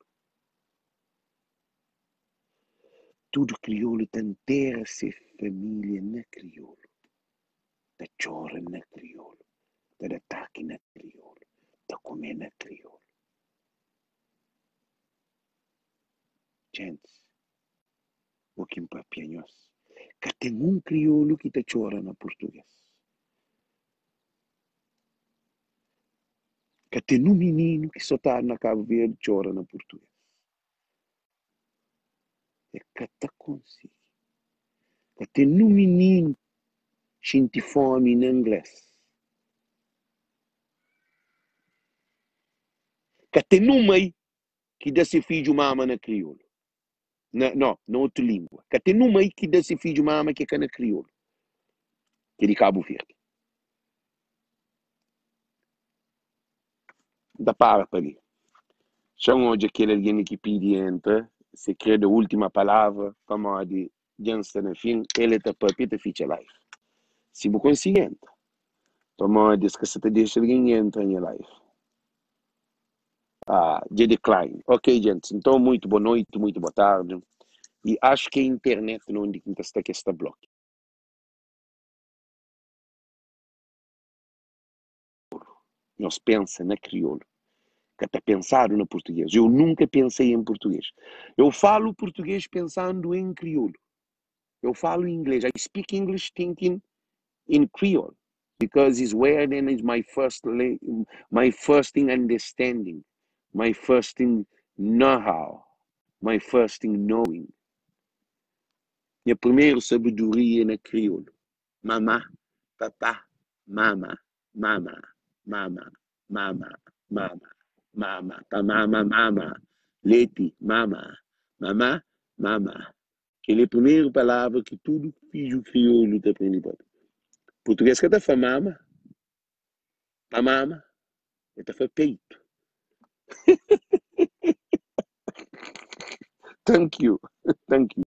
Tudo crioulo te enterra se família na crioulo. Te chora na crioulo. Te ataque na crioulo. Te come na crioulo. Gente, o que empapianhos. Que tem crioulo que te chora na português. Que tem menino que só está na Cabo Verde chora na português. É que te consigo. Que tem menino sente fome em inglês. Que tem mãe que dá seu filho mama na crioulo. Na outra língua. Que tem mãe que dá seu filho mama que é na crioulo. Que é de Cabo Verde. Da para ali. Chama hoje aquele alguém que pede entra, se crê a última palavra, para de diante no fim, ele está para pita ficha live. Se você conseguir entra, para de que você te deixa alguém entra em live. De decline. Ok, gente. Então, muito boa noite, muito boa tarde. E acho que a internet não indica que está bloqueada. Nós pensamos na crioulo. Que até pensaram no português. Eu nunca pensei em português. Eu falo português pensando em crioulo. Eu falo inglês. I speak English thinking in Creole. Because it's where then is my first thing understanding. My first thing know-how. My first thing knowing. Minha primeira sabedoria na crioulo. Mamá, papá, mama, mama, mama, mama, mama, mama, mama, mama, leite, mama, mamá, mama. Aquela é a primeira palavra que todo filho crioulo te aprende. Português que está mama, mama, está peito. Thank you. Thank you.